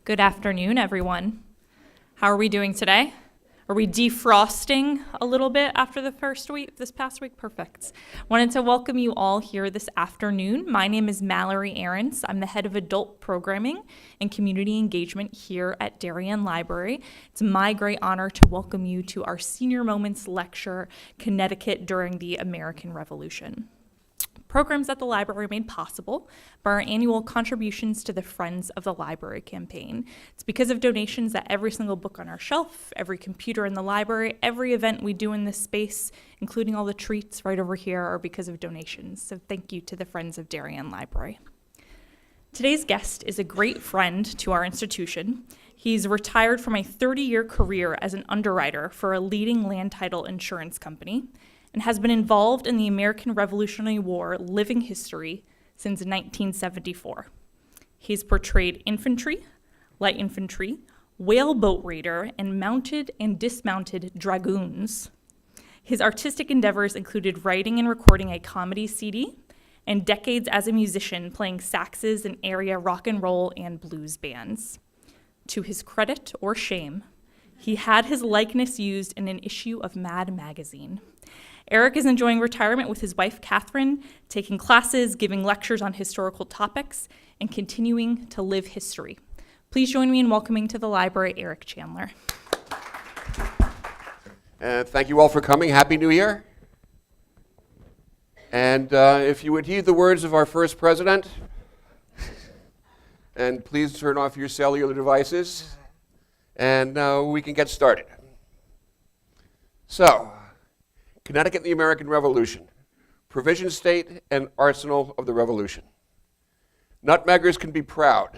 Good afternoon, everyone. How are we doing today? Are we defrosting a little bit after this past week? Perfect. Wanted to welcome you all here this afternoon. My name is Mallory Ahrens. I'm the head of adult programming and community engagement here at Darien Library. It's my great honor to welcome you to our Senior Moments lecture, Connecticut during the American Revolution. Programs at the library are made possible by our annual contributions to the Friends of the Library campaign. It's because of donations that every single book on our shelf, every computer in the library, every event we do in this space, including all the treats right over here, are because of donations. So thank you to the Friends of Darien Library. Today's guest is a great friend to our institution. He's retired from a 30-year career as an underwriter for a leading land title insurance company, and has been involved in the American Revolutionary War living history since 1974. He's portrayed infantry, light infantry, whaleboat raider, and mounted and dismounted dragoons. His artistic endeavors included writing and recording a comedy CD, and decades as a musician playing saxes in area rock and roll and blues bands. To his credit or shame, he had his likeness used in an issue of Mad Magazine. Eric is enjoying retirement with his wife, Catherine, taking classes, giving lectures on historical topics, and continuing to live history. Please join me in welcoming to the library, Eric Chandler. Thank you all for coming. Happy New Year. And if you would heed the words of our first president, and please turn off your cellular devices, and we can get started. So, Connecticut and the American Revolution, provision state and arsenal of the Revolution. Nutmeggers can be proud.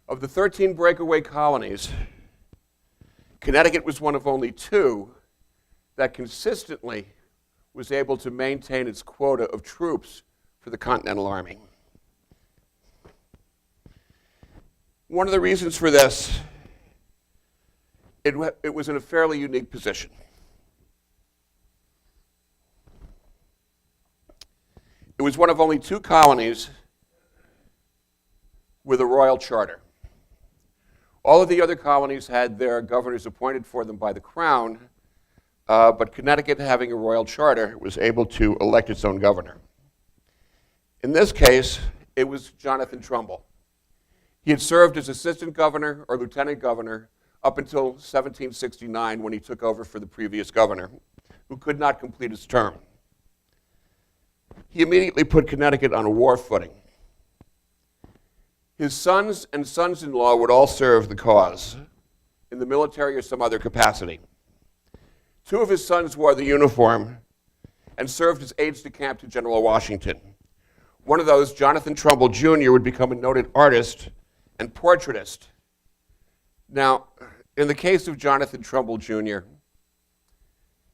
Of the 13 breakaway colonies, Connecticut was one of only 2 that consistently was able to maintain its quota of troops for the Continental Army. One of the reasons for this, it was in a fairly unique position. It was one of only 2 colonies with a royal charter. All of the other colonies had their governors appointed for them by the crown, but Connecticut, having a royal charter, was able to elect its own governor. In this case, it was Jonathan Trumbull. He had served as assistant governor or lieutenant governor up until 1769 when he took over for the previous governor, who could not complete his term. He immediately put Connecticut on a war footing. His sons and sons-in-law would all serve the cause in the military or some other capacity. 2 of his sons wore the uniform and served as aides-de-camp to General Washington. One of those, Jonathan Trumbull Jr., would become a noted artist and portraitist. Now, in the case of Jonathan Trumbull Jr.,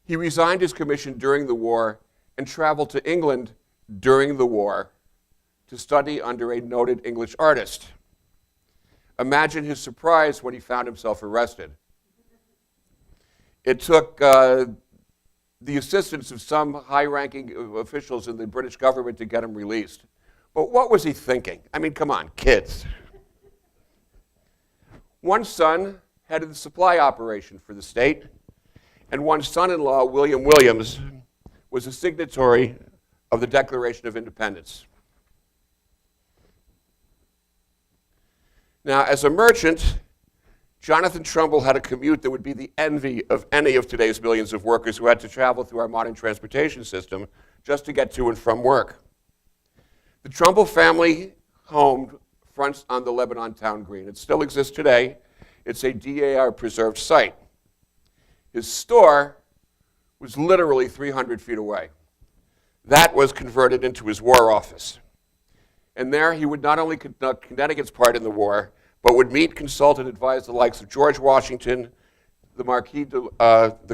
he resigned his commission during the war and traveled to England during the war to study under a noted English artist. Imagine his surprise when he found himself arrested. It took the assistance of some high-ranking officials in the British government to get him released. But what was he thinking? I mean, come on, kids. One son headed the supply operation for the state, and one son-in-law, William Williams, was a signatory of the Declaration of Independence. Now, as a merchant, Jonathan Trumbull had a commute that would be the envy of any of today's millions of workers who had to travel through our modern transportation system just to get to and from work. The Trumbull family home fronts on the Lebanon Town Green. It still exists today. It's a DAR preserved site. His store was literally 300 feet away. That was converted into his war office. And there he would not only conduct Connecticut's part in the war, but would meet, consult, and advise the likes of George Washington, the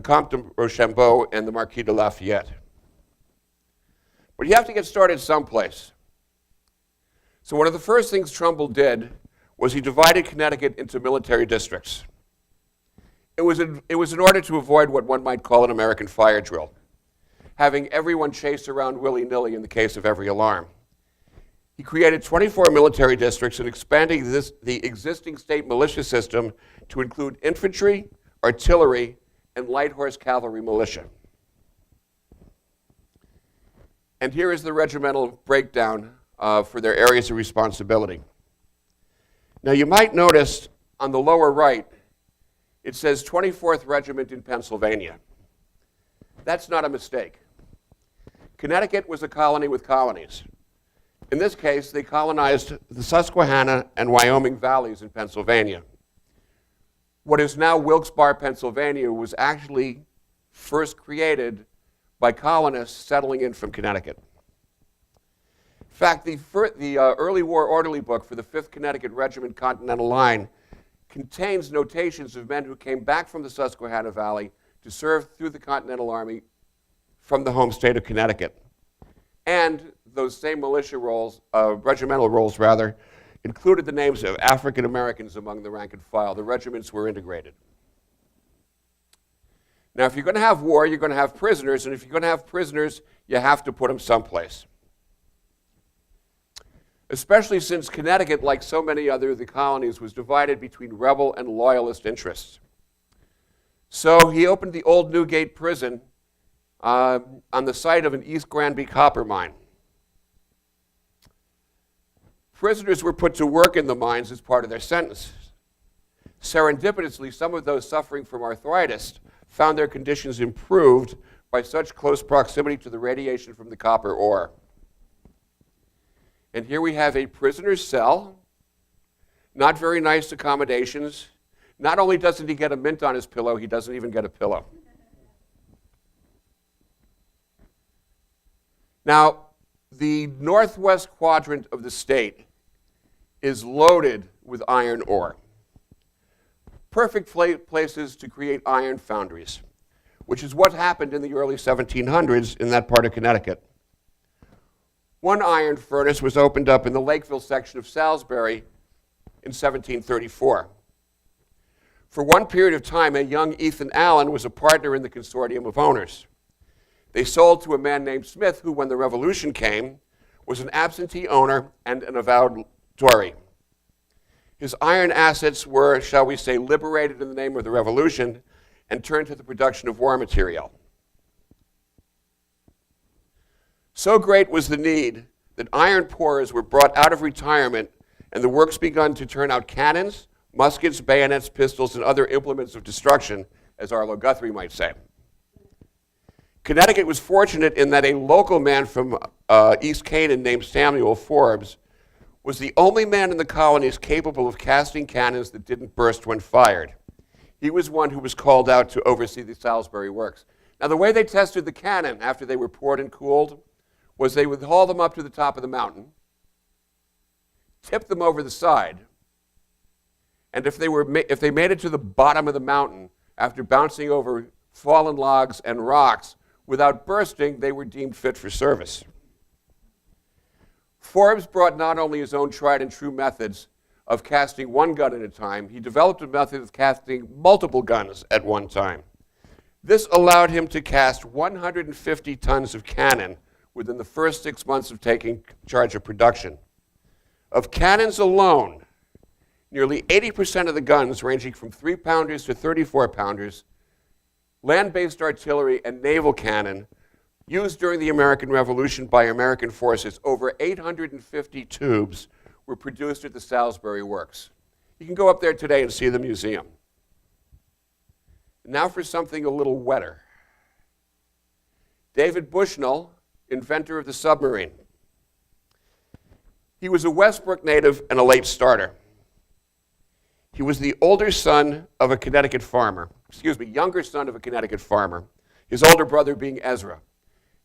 Comte de Rochambeau, and the Marquis de Lafayette. But you have to get started someplace. So one of the first things Trumbull did was he divided Connecticut into military districts. It was in order to avoid what one might call an American fire drill, having everyone chased around willy-nilly in the case of every alarm. He created 24 military districts and expanded the existing state militia system to include infantry, artillery, and light horse cavalry militia. And here is the regimental breakdown for their areas of responsibility. Now you might notice on the lower right, it says 24th Regiment in Pennsylvania. That's not a mistake. Connecticut was a colony with colonies. In this case, they colonized the Susquehanna and Wyoming valleys in Pennsylvania. What is now Wilkes-Barre, Pennsylvania, was actually first created by colonists settling in from Connecticut. In fact, the early war orderly book for the 5th Connecticut Regiment Continental Line contains notations of men who came back from the Susquehanna Valley to serve through the Continental Army from the home state of Connecticut. And those same militia roles, regimental roles rather, included the names of African Americans among the rank and file. The regiments were integrated. Now, if you're going to have war, you're going to have prisoners, and if you're going to have prisoners, you have to put them someplace. Especially since Connecticut, like so many other of the colonies, was divided between rebel and loyalist interests. So he opened the old Newgate prison on the site of an East Granby copper mine. Prisoners were put to work in the mines as part of their sentences. Serendipitously, some of those suffering from arthritis found their conditions improved by such close proximity to the radiation from the copper ore. And here we have a prisoner's cell, not very nice accommodations. Not only doesn't he get a mint on his pillow, he doesn't even get a pillow. Now, the northwest quadrant of the state is loaded with iron ore. Perfect places to create iron foundries, which is what happened in the early 1700s in that part of Connecticut. One iron furnace was opened up in the Lakeville section of Salisbury in 1734. For one period of time, a young Ethan Allen was a partner in the consortium of owners. They sold to a man named Smith, who, when the Revolution came, was an absentee owner and an avowed Tory. His iron assets were, shall we say, liberated in the name of the Revolution and turned to the production of war material. So great was the need that iron pourers were brought out of retirement and the works begun to turn out cannons, muskets, bayonets, pistols, and other implements of destruction, as Arlo Guthrie might say. Connecticut was fortunate in that a local man from East Canaan named Samuel Forbes was the only man in the colonies capable of casting cannons that didn't burst when fired. He was one who was called out to oversee the Salisbury works. Now, the way they tested the cannon after they were poured and cooled was they would haul them up to the top of the mountain, tip them over the side, and if they made it to the bottom of the mountain after bouncing over fallen logs and rocks without bursting, they were deemed fit for service. Forbes brought not only his own tried and true methods of casting one gun at a time, he developed a method of casting multiple guns at one time. This allowed him to cast 150 tons of cannon within the first 6 months of taking charge of production. Of cannons alone, nearly 80% of the guns, ranging from 3-pounders to 34-pounders, land-based artillery, and naval cannon, used during the American Revolution by American forces, over 850 tubes were produced at the Salisbury Works. You can go up there today and see the museum. Now for something a little wetter. David Bushnell, inventor of the submarine. He was a Westbrook native and a late starter. He was the older son of a Connecticut farmer, younger son of a Connecticut farmer, his older brother being Ezra.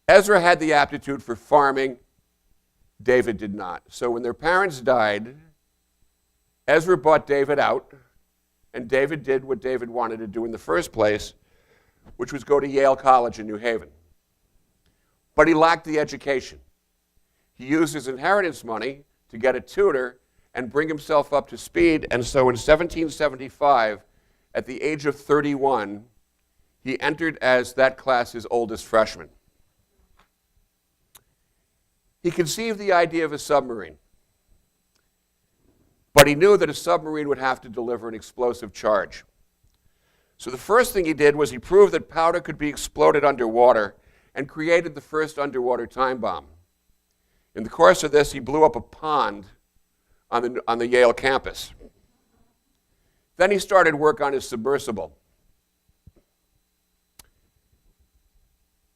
Ezra had the aptitude for farming, David did not. So when their parents died, Ezra bought David out, and David did what David wanted to do in the first place, which was go to Yale College in New Haven. But he lacked the education. He used his inheritance money to get a tutor and bring himself up to speed, and so in 1775, at the age of 31, he entered as that class's oldest freshman. He conceived the idea of a submarine. But he knew that a submarine would have to deliver an explosive charge. So the first thing he did was he proved that powder could be exploded underwater and created the first underwater time bomb. In the course of this, he blew up a pond on the Yale campus. Then he started work on his submersible.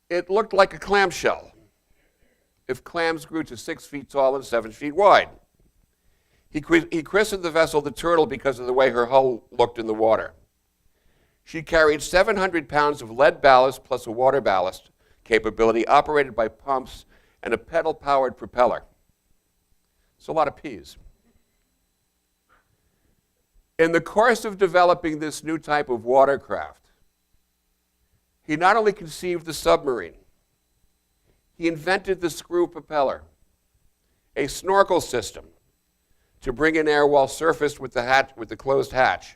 It looked like a clamshell if clams grew to 6 feet tall and 7 feet wide. He christened the vessel the Turtle because of the way her hull looked in the water. She carried 700 pounds of lead ballast plus a water ballast capability operated by pumps and a pedal-powered propeller. It's a lot of P's. In the course of developing this new type of watercraft, he not only conceived the submarine, he invented the screw propeller, a snorkel system to bring in air while surfaced with the closed hatch,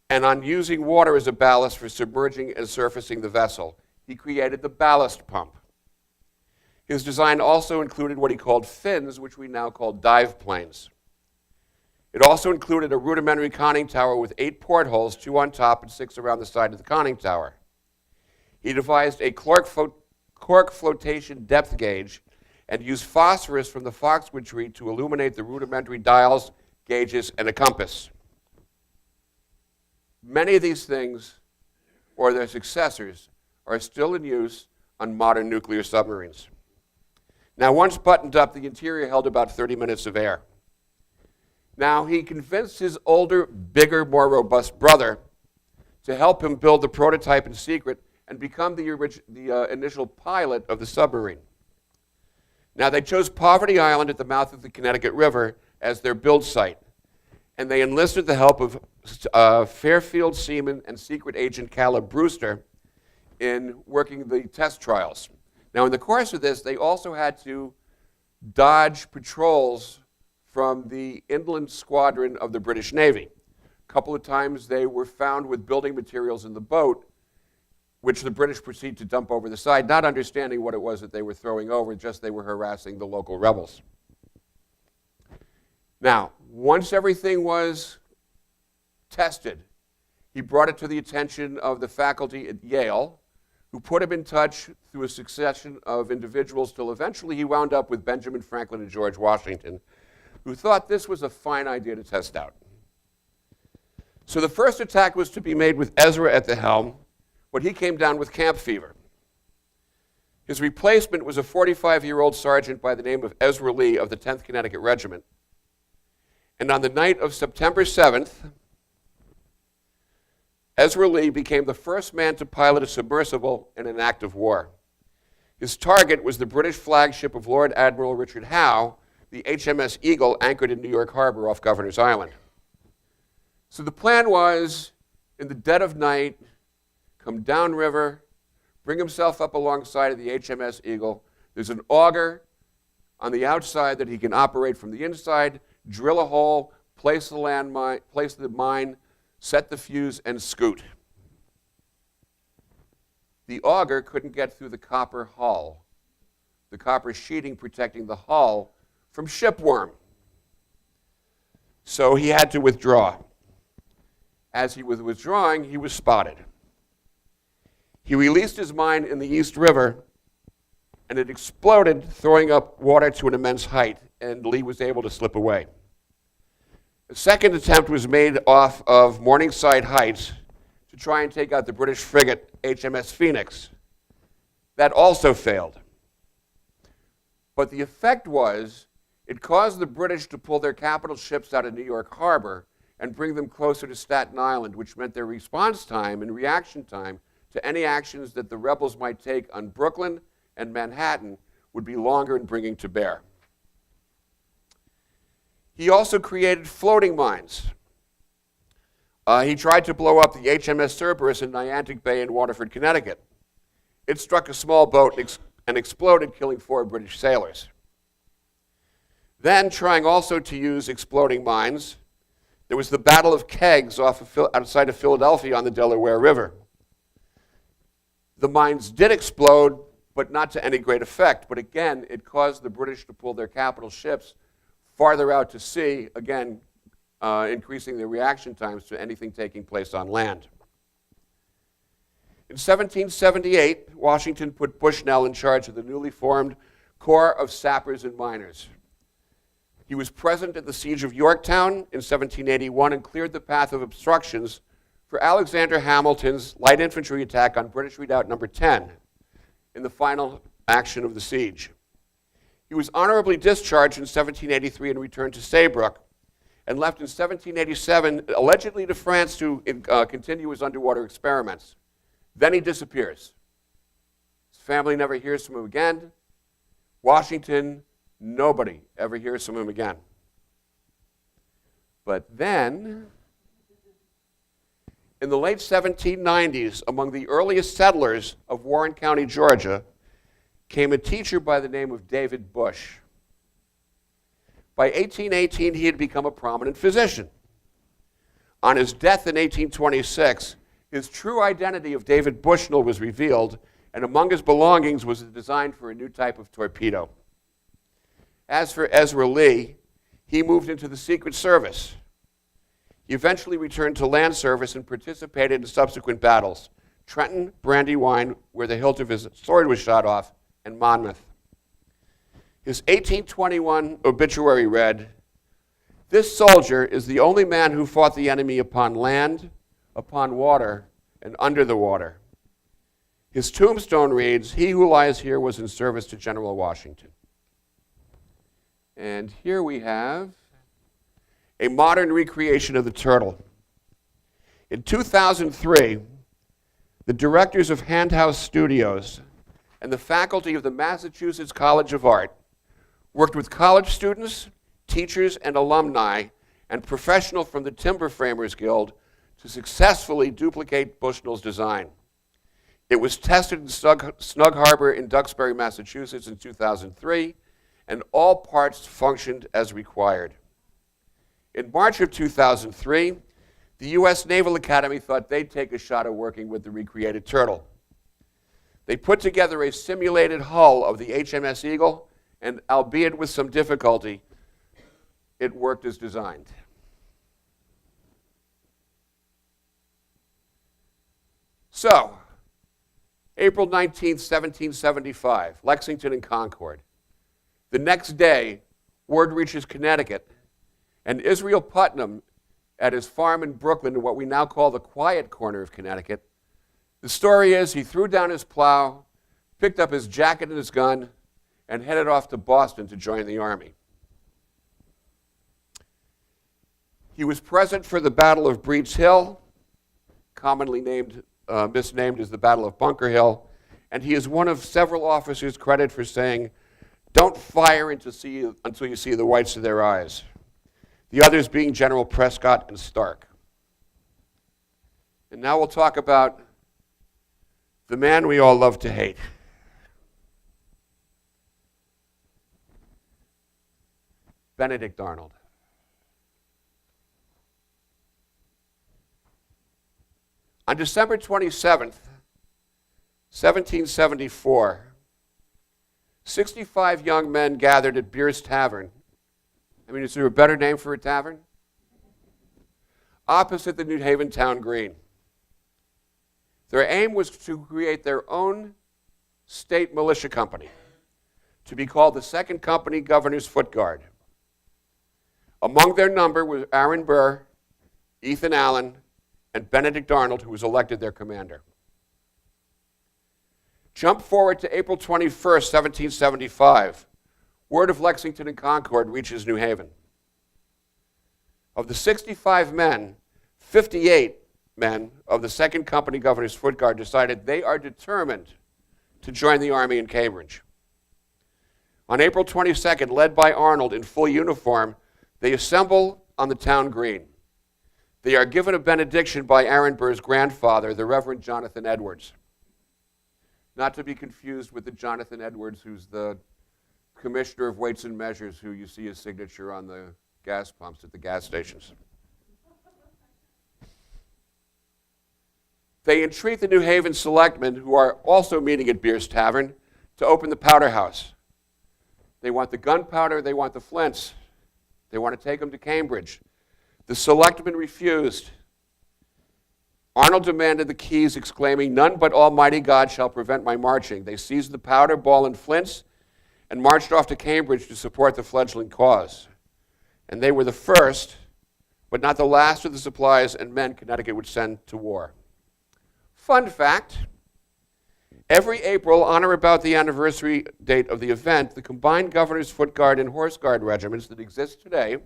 and on using water as a ballast for submerging and surfacing the vessel, he created the ballast pump. His design also included what he called fins, which we now call dive planes. It also included a rudimentary conning tower with 8 portholes, 2 on top and 6 around the side of the conning tower. He devised a cork flotation depth gauge and used phosphorus from the foxwood tree to illuminate the rudimentary dials, gauges, and a compass. Many of these things, or their successors, are still in use on modern nuclear submarines. Now, once buttoned up, the interior held about 30 minutes of air. Now, he convinced his older, bigger, more robust brother to help him build the prototype in secret and become the initial pilot of the submarine. Now, they chose Poverty Island at the mouth of the Connecticut River as their build site, and they enlisted the help of Fairfield seaman and secret agent Caleb Brewster in working the test trials. Now, in the course of this, they also had to dodge patrols from the inland squadron of the British Navy. A couple of times they were found with building materials in the boat, which the British proceeded to dump over the side, not understanding what it was that they were throwing over, just they were harassing the local rebels. Now, once everything was tested, he brought it to the attention of the faculty at Yale, who put him in touch through a succession of individuals till eventually he wound up with Benjamin Franklin and George Washington, who thought this was a fine idea to test out. So the first attack was to be made with Ezra at the helm, but he came down with camp fever. His replacement was a 45-year-old sergeant by the name of Ezra Lee of the 10th Connecticut Regiment. And on the night of September 7th, Ezra Lee became the first man to pilot a submersible in an act of war. His target was the British flagship of Lord Admiral Richard Howe, the HMS Eagle, anchored in New York Harbor off Governor's Island. So the plan was, in the dead of night, come downriver, bring himself up alongside of the HMS Eagle. There's an auger on the outside that he can operate from the inside, drill a hole, place the mine, set the fuse, and scoot. The auger couldn't get through the copper hull, the copper sheeting protecting the hull from shipworm. So he had to withdraw. As he was withdrawing, he was spotted. He released his mine in the East River, and it exploded, throwing up water to an immense height, and Lee was able to slip away. A second attempt was made off of Morningside Heights to try and take out the British frigate HMS Phoenix. That also failed. But the effect was, it caused the British to pull their capital ships out of New York Harbor and bring them closer to Staten Island, which meant their response time and reaction time to any actions that the rebels might take on Brooklyn and Manhattan would be longer in bringing to bear. He also created floating mines. He tried to blow up the HMS Cerberus in Niantic Bay in Waterford, Connecticut. It struck a small boat and exploded, killing 4 British sailors. Then, trying also to use exploding mines, there was the Battle of Kegs outside of Philadelphia on the Delaware River. The mines did explode, but not to any great effect. But again, it caused the British to pull their capital ships farther out to sea, again, increasing the reaction times to anything taking place on land. In 1778, Washington put Bushnell in charge of the newly formed Corps of Sappers and Miners. He was present at the Siege of Yorktown in 1781 and cleared the path of obstructions for Alexander Hamilton's light infantry attack on British Redoubt No. 10 in the final action of the siege. He was honorably discharged in 1783 and returned to Saybrook, and left in 1787, allegedly to France to continue his underwater experiments. Then he disappears. His family never hears from him again. Washington, nobody ever hears from him again. But then, in the late 1790s, among the earliest settlers of Warren County, Georgia, came a teacher by the name of David Bush. By 1818, he had become a prominent physician. On his death in 1826, his true identity of David Bushnell was revealed, and among his belongings was a design for a new type of torpedo. As for Ezra Lee, he moved into the Secret Service. He eventually returned to land service and participated in subsequent battles: Trenton, Brandywine, where the hilt of his sword was shot off, and Monmouth. His 1821 obituary read, "This soldier is the only man who fought the enemy upon land, upon water, and under the water." His tombstone reads, "He who lies here was in service to General Washington." And here we have a modern recreation of the turtle. In 2003, the directors of Handhouse Studios and the faculty of the Massachusetts College of Art worked with college students, teachers, and alumni, and professionals from the Timber Framers Guild to successfully duplicate Bushnell's design. It was tested in Snug Harbor in Duxbury, Massachusetts in 2003, and all parts functioned as required. In March of 2003, the U.S. Naval Academy thought they'd take a shot at working with the recreated turtle. They put together a simulated hull of the HMS Eagle, and albeit with some difficulty, it worked as designed. So, April 19th, 1775, Lexington and Concord. The next day, word reaches Connecticut, and Israel Putnam, at his farm in Brooklyn, in what we now call the quiet corner of Connecticut, the story is he threw down his plow, picked up his jacket and his gun, and headed off to Boston to join the Army. He was present for the Battle of Breed's Hill, commonly misnamed as the Battle of Bunker Hill, and he is one of several officers credited for saying, "Don't fire until you see the whites of their eyes." The others being General Prescott and Stark. And now we'll talk about the man we all love to hate. Benedict Arnold. On December 27th, 1774, 65 young men gathered at Beer's Tavern. I mean, is there a better name for a tavern? Opposite the New Haven Town Green. Their aim was to create their own state militia company, to be called the Second Company Governor's Foot Guard. Among their number was Aaron Burr, Ethan Allen, and Benedict Arnold, who was elected their commander. Jump forward to April 21st, 1775. Word of Lexington and Concord reaches New Haven. Of the 65 men, 58 men of the Second Company Governor's Foot Guard decided they are determined to join the Army in Cambridge. On April 22nd, led by Arnold in full uniform, they assemble on the town green. They are given a benediction by Aaron Burr's grandfather, the Reverend Jonathan Edwards. Not to be confused with the Jonathan Edwards who's the Commissioner of Weights and Measures, who you see his signature on the gas pumps at the gas stations. They entreat the New Haven selectmen, who are also meeting at Beer's Tavern, to open the powder house. They want the gunpowder, they want the flints. They want to take them to Cambridge. The selectmen refused. Arnold demanded the keys, exclaiming, "None but Almighty God shall prevent my marching." They seized the powder, ball, and flints and marched off to Cambridge to support the fledgling cause. And they were the first, but not the last of the supplies and men Connecticut would send to war. Fun fact, every April, on or about the anniversary date of the event, the combined Governor's Foot Guard and Horse Guard regiments that exist today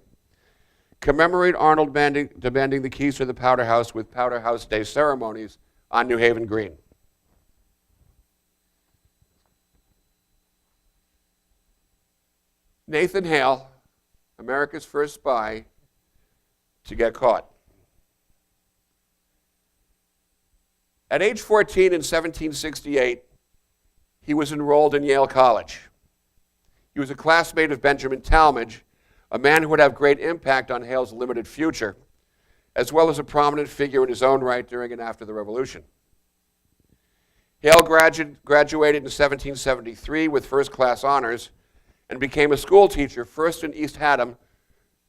commemorate Arnold demanding the keys to the Powder House with Powder House Day ceremonies on New Haven Green. Nathan Hale, America's first spy to get caught. At age 14 in 1768, he was enrolled in Yale College. He was a classmate of Benjamin Talmadge, a man who would have great impact on Hale's limited future, as well as a prominent figure in his own right during and after the Revolution. Hale graduated in 1773 with first-class honors and became a school teacher, first in East Haddam.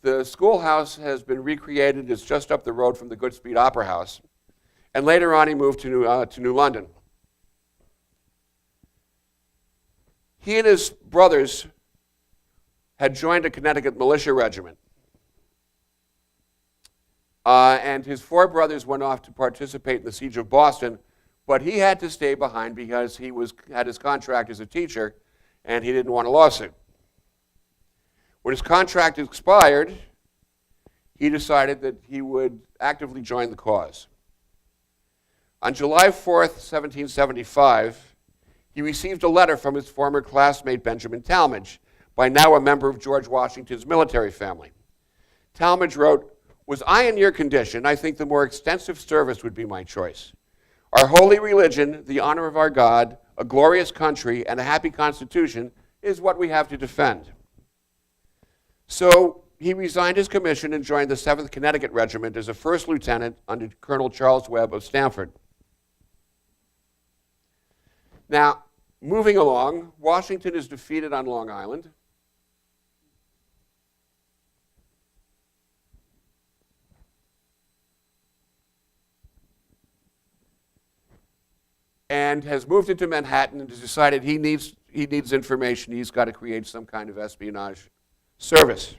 The schoolhouse has been recreated. It's just up the road from the Goodspeed Opera House. And later on, he moved to New London. He and his brothers had joined a Connecticut militia regiment. And his four brothers went off to participate in the siege of Boston, but he had to stay behind because he had his contract as a teacher, and he didn't want a lawsuit. When his contract expired, he decided that he would actively join the cause. On July 4th, 1775, he received a letter from his former classmate Benjamin Talmadge, by now a member of George Washington's military family. Talmadge wrote, "Was I in your condition, I think the more extensive service would be my choice. Our holy religion, the honor of our God, a glorious country, and a happy constitution is what we have to defend." So he resigned his commission and joined the 7th Connecticut Regiment as a first lieutenant under Colonel Charles Webb of Stamford. Now, moving along, Washington is defeated on Long Island. And has moved into Manhattan and has decided he needs information. He's got to create some kind of espionage service.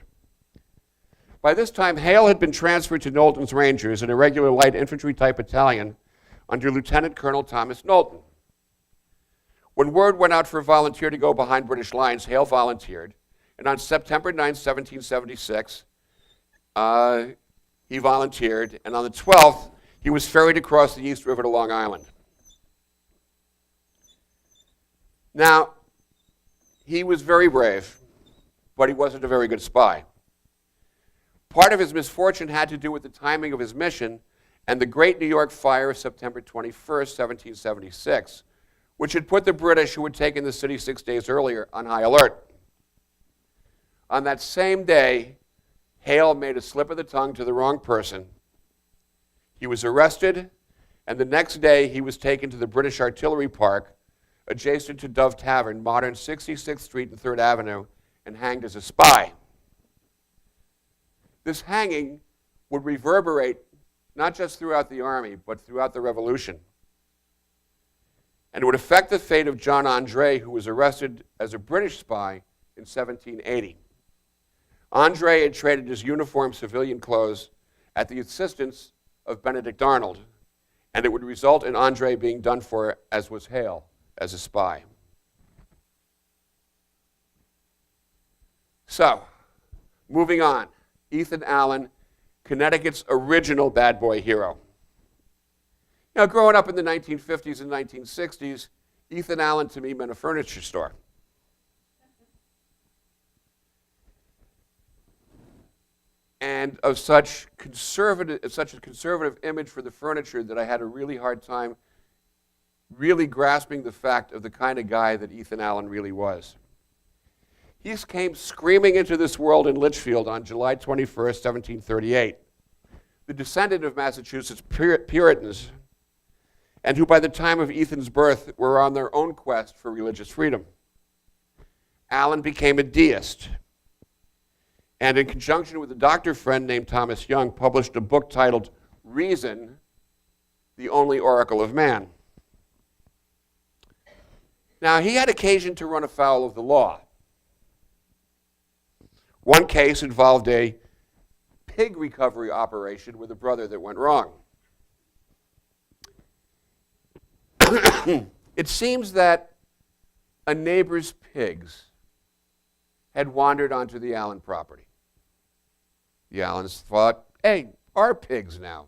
By this time, Hale had been transferred to Knowlton's Rangers, an irregular light infantry type battalion under Lieutenant Colonel Thomas Knowlton. When word went out for a volunteer to go behind British lines, Hale volunteered. And on September 9, 1776, he volunteered. And on the 12th, he was ferried across the East River to Long Island. Now, he was very brave, but he wasn't a very good spy. Part of his misfortune had to do with the timing of his mission and the Great New York Fire of September 21st, 1776, which had put the British, who had taken the city 6 days earlier, on high alert. On that same day, Hale made a slip of the tongue to the wrong person. He was arrested, and the next day he was taken to the British Artillery Park, adjacent to Dove Tavern, modern 66th Street and 3rd Avenue, and hanged as a spy. This hanging would reverberate not just throughout the Army, but throughout the Revolution. And it would affect the fate of John Andre, who was arrested as a British spy in 1780. Andre had traded his uniform civilian clothes at the assistance of Benedict Arnold, and it would result in Andre being done for, as was Hale, as a spy. So, moving on, Ethan Allen, Connecticut's original bad boy hero. Now, growing up in the 1950s and 1960s, Ethan Allen to me meant a furniture store. And of such a conservative image for the furniture that I had a really hard time really grasping the fact of the kind of guy that Ethan Allen really was. He came screaming into this world in Litchfield on July 21st, 1738, the descendant of Massachusetts Puritans, and who by the time of Ethan's birth were on their own quest for religious freedom. Allen became a deist. and in conjunction with a doctor friend named Thomas Young, published a book titled Reason, the Only Oracle of Man. Now, he had occasion to run afoul of the law. One case involved a pig recovery operation with a brother that went wrong. It seems that a neighbor's pigs had wandered onto the Allen property. The Allens thought, hey, our pigs now.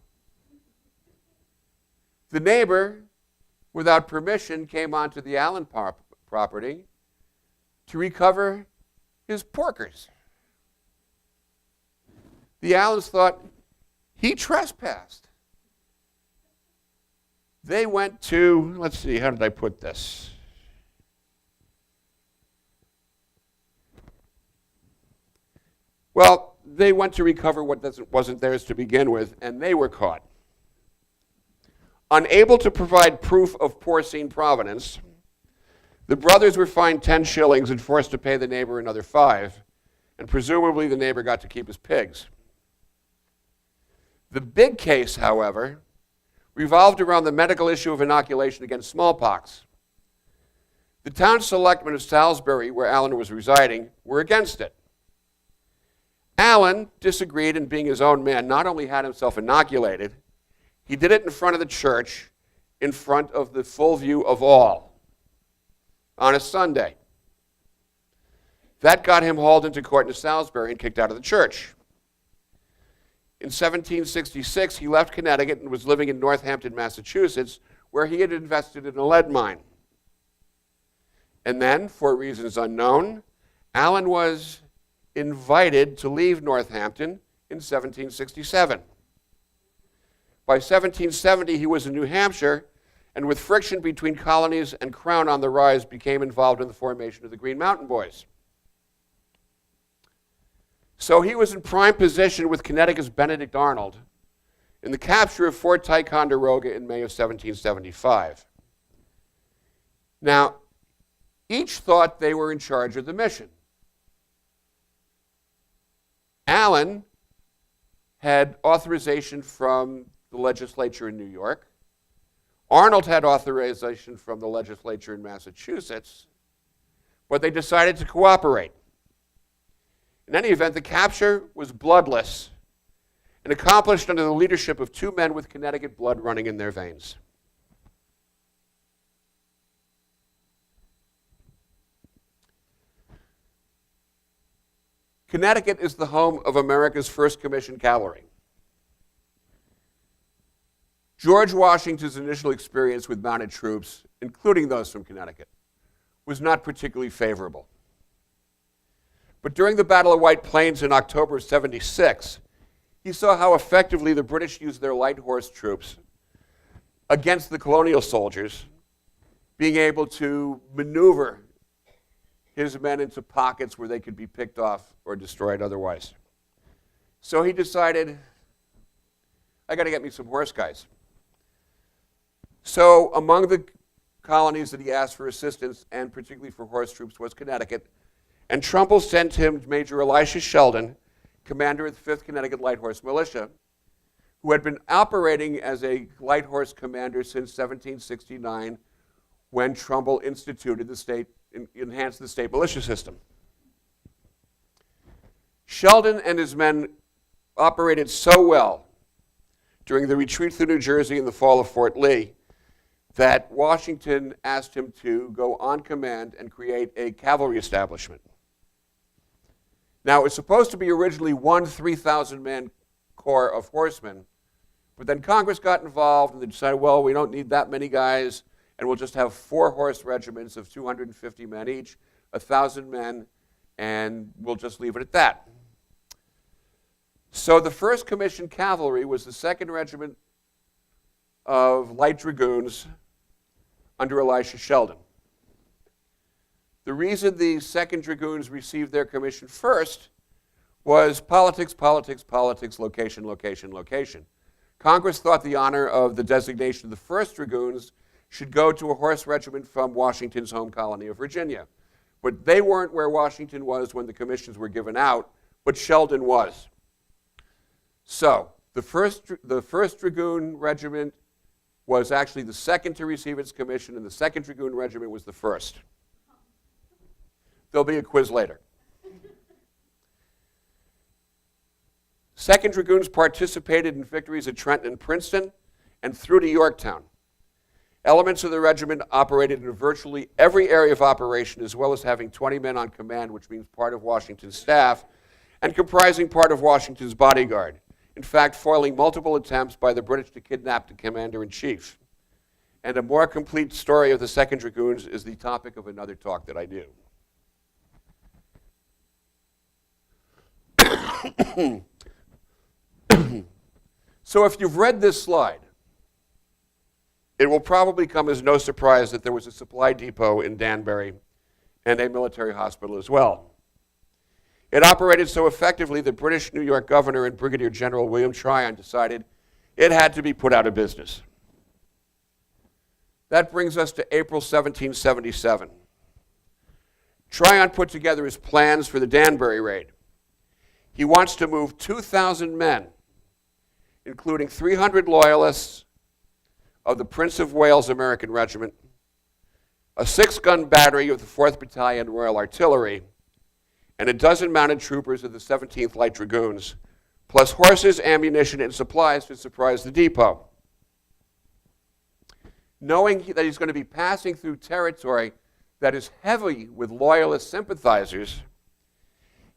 The neighbor, without permission, came onto the Allen property to recover his porkers. The Allens thought he trespassed. They went to, let's see, how did I put this? Well, they went to recover what wasn't theirs to begin with, and they were caught. Unable to provide proof of porcine provenance, the brothers were fined 10 shillings and forced to pay the neighbor another 5, and presumably the neighbor got to keep his pigs. The big case, however, revolved around the medical issue of inoculation against smallpox. The town selectmen of Salisbury, where Allen was residing, were against it. Allen disagreed, and being his own man, not only had himself inoculated, he did it in front of the church, in front of the full view of all, on a Sunday. That got him hauled into court in Salisbury and kicked out of the church. In 1766, he left Connecticut and was living in Northampton, Massachusetts, where he had invested in a lead mine. And then, for reasons unknown, Allen was invited to leave Northampton in 1767. By 1770, he was in New Hampshire, and with friction between colonies and Crown on the rise, became involved in the formation of the Green Mountain Boys. So he was in prime position with Connecticut's Benedict Arnold in the capture of Fort Ticonderoga in May of 1775. Now, each thought they were in charge of the mission. Allen had authorization from the legislature in New York. Arnold had authorization from the legislature in Massachusetts, but they decided to cooperate. In any event, the capture was bloodless and accomplished under the leadership of 2 men with Connecticut blood running in their veins. Connecticut is the home of America's first commissioned cavalry. George Washington's initial experience with mounted troops, including those from Connecticut, was not particularly favorable. But during the Battle of White Plains in October of 76, he saw how effectively the British used their light horse troops against the colonial soldiers, being able to maneuver his men into pockets where they could be picked off or destroyed otherwise. So he decided, I got to get me some horse guys. So among the colonies that he asked for assistance, and particularly for horse troops, was Connecticut. And Trumbull sent him Major Elisha Sheldon, commander of the 5th Connecticut Light Horse Militia, who had been operating as a light horse commander since 1769, when Trumbull instituted the state, enhanced the state militia system. Sheldon and his men operated so well during the retreat through New Jersey and the fall of Fort Lee that Washington asked him to go on command and create a cavalry establishment. Now, it was supposed to be originally one 3,000-man corps of horsemen, but then Congress got involved and they decided, well, we don't need that many guys, and we'll just have 4 horse regiments of 250 men each, 1,000 men, and we'll just leave it at that. So the 1st Commissioned Cavalry was the 2nd Regiment of Light Dragoons under Elisha Sheldon. The reason the 2nd Dragoons received their commission first was politics, politics, politics, location, location, location. Congress thought the honor of the designation of the 1st Dragoons should go to a horse regiment from Washington's home colony of Virginia. But they weren't where Washington was when the commissions were given out, but Sheldon was. So the first Dragoon Regiment was actually the second to receive its commission, and the 2nd Dragoon Regiment was the first. There'll be a quiz later. 2nd Dragoons participated in victories at Trenton and Princeton and through to Yorktown. Elements of the regiment operated in virtually every area of operation, as well as having 20 men on command, which means part of Washington's staff, and comprising part of Washington's bodyguard. In fact, foiling multiple attempts by the British to kidnap the commander-in-chief. And a more complete story of the 2nd Dragoons is the topic of another talk that I do. So if you've read this slide, it will probably come as no surprise that there was a supply depot in Danbury and a military hospital as well. It operated so effectively that British New York Governor and Brigadier General William Tryon decided it had to be put out of business. That brings us to April 1777. Tryon put together his plans for the Danbury Raid. He wants to move 2,000 men, including 300 loyalists of the Prince of Wales American Regiment, a 6-gun battery of the 4th Battalion Royal Artillery, and a dozen mounted troopers of the 17th Light Dragoons, plus horses, ammunition, and supplies to surprise the depot. Knowing that he's going to be passing through territory that is heavy with loyalist sympathizers,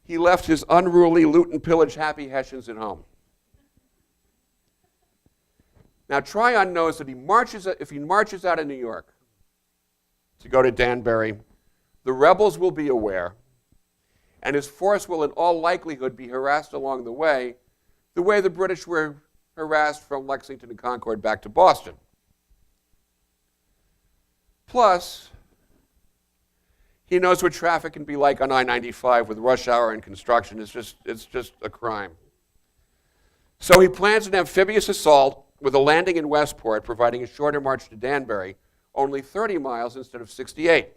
he left his unruly loot and pillage happy Hessians at home. Now, Tryon knows that if he marches out of New York to go to Danbury, the rebels will be aware, and his force will in all likelihood be harassed along the way the British were harassed from Lexington and Concord back to Boston. Plus, he knows what traffic can be like on I-95 with rush hour and construction. It's just a crime. So he plans an amphibious assault with a landing in Westport, providing a shorter march to Danbury, only 30 miles instead of 68.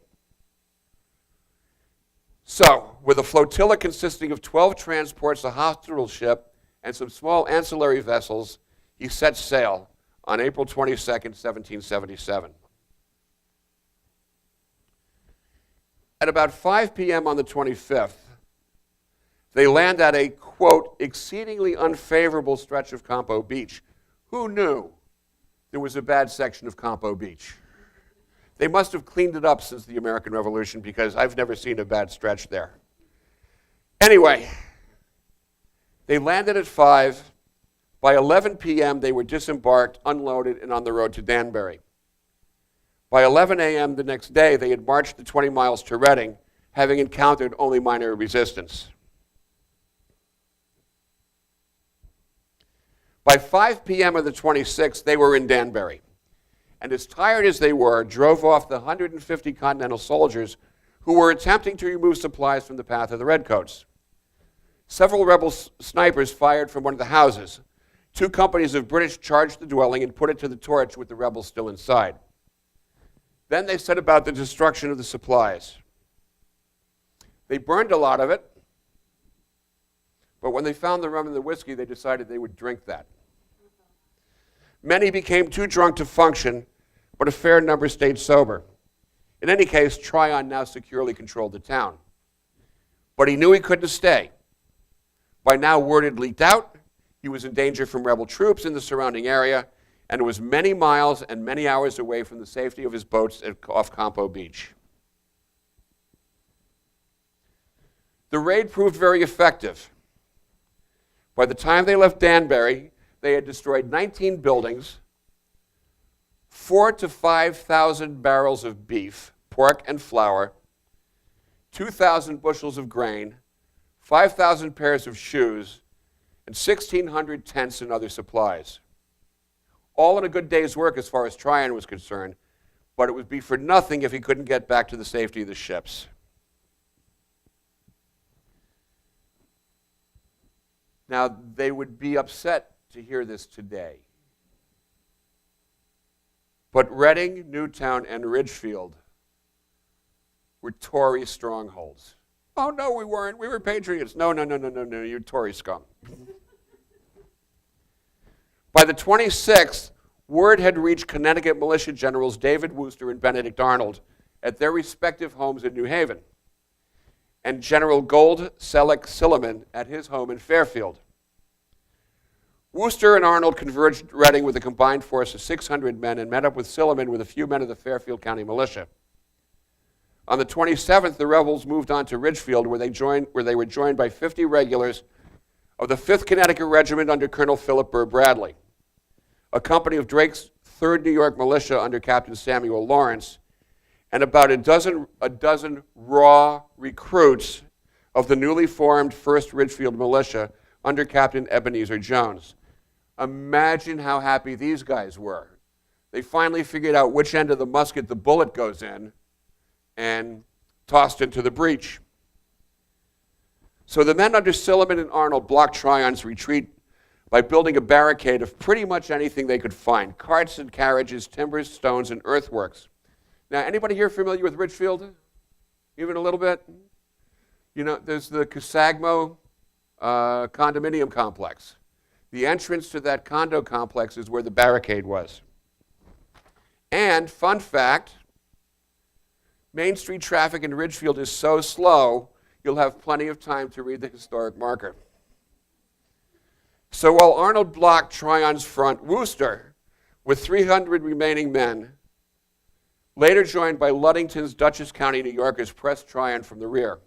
So, with a flotilla consisting of 12 transports, a hospital ship, and some small ancillary vessels, he sets sail on April 22nd, 1777. At about 5 p.m. on the 25th, they land at a, quote, exceedingly unfavorable stretch of Campo Beach. Who knew there was a bad section of Campo Beach? They must have cleaned it up since the American Revolution, because I've never seen a bad stretch there. Anyway, they landed at 5. By 11 p.m., they were disembarked, unloaded, and on the road to Danbury. By 11 a.m. the next day, they had marched the 20 miles to Reading, having encountered only minor resistance. By 5 p.m. of the 26th, they were in Danbury, and as tired as they were, drove off the 150 Continental soldiers who were attempting to remove supplies from the path of the Redcoats. Several rebel snipers fired from one of the houses. 2 companies of British charged the dwelling and put it to the torch with the rebels still inside. Then they set about the destruction of the supplies. They burned a lot of it, but when they found the rum and the whiskey, they decided they would drink that. Many became too drunk to function, but a fair number stayed sober. In any case, Tryon now securely controlled the town. But he knew he couldn't stay. By now, word had leaked out. He was in danger from rebel troops in the surrounding area, and was many miles and many hours away from the safety of his boats off Campo Beach. The raid proved very effective. By the time they left Danbury, they had destroyed 19 buildings, 4,000 to 5,000 barrels of beef, pork, and flour, 2,000 bushels of grain, 5,000 pairs of shoes, and 1,600 tents and other supplies. All in a good day's work as far as Tryon was concerned, but it would be for nothing if he couldn't get back to the safety of the ships. Now, they would be upset to hear this today. But Reading, Newtown, and Ridgefield were Tory strongholds Oh, no, we weren't. We were patriots. No, you're Tory scum. By the 26th, word had reached Connecticut militia generals David Wooster and Benedict Arnold at their respective homes in New Haven, and General Gold Selleck Silliman at his home in Fairfield. Wooster and Arnold converged at Reading with a combined force of 600 men and met up with Silliman with a few men of the Fairfield County militia. On the 27th, the rebels moved on to Ridgefield, where they were joined by 50 regulars of the 5th Connecticut Regiment under Colonel Philip Burr Bradley, a company of Drake's 3rd New York Militia under Captain Samuel Lawrence, and about a dozen raw recruits of the newly formed 1st Ridgefield Militia under Captain Ebenezer Jones. Imagine how happy these guys were. They finally figured out which end of the musket the bullet goes in and tossed into the breach. So the men under Silliman and Arnold blocked Tryon's retreat by building a barricade of pretty much anything they could find: carts and carriages, timbers, stones, and earthworks. Now, anybody here familiar with Ridgefield? Even a little bit? You know, there's the Casagmo condominium complex. The entrance to that condo complex is where the barricade was. And, fun fact, Main Street traffic in Ridgefield is so slow, you'll have plenty of time to read the historic marker. So while Arnold blocked Tryon's front, Wooster, with 300 remaining men, later joined by Ludington's Dutchess County New Yorkers, pressed Tryon from the rear.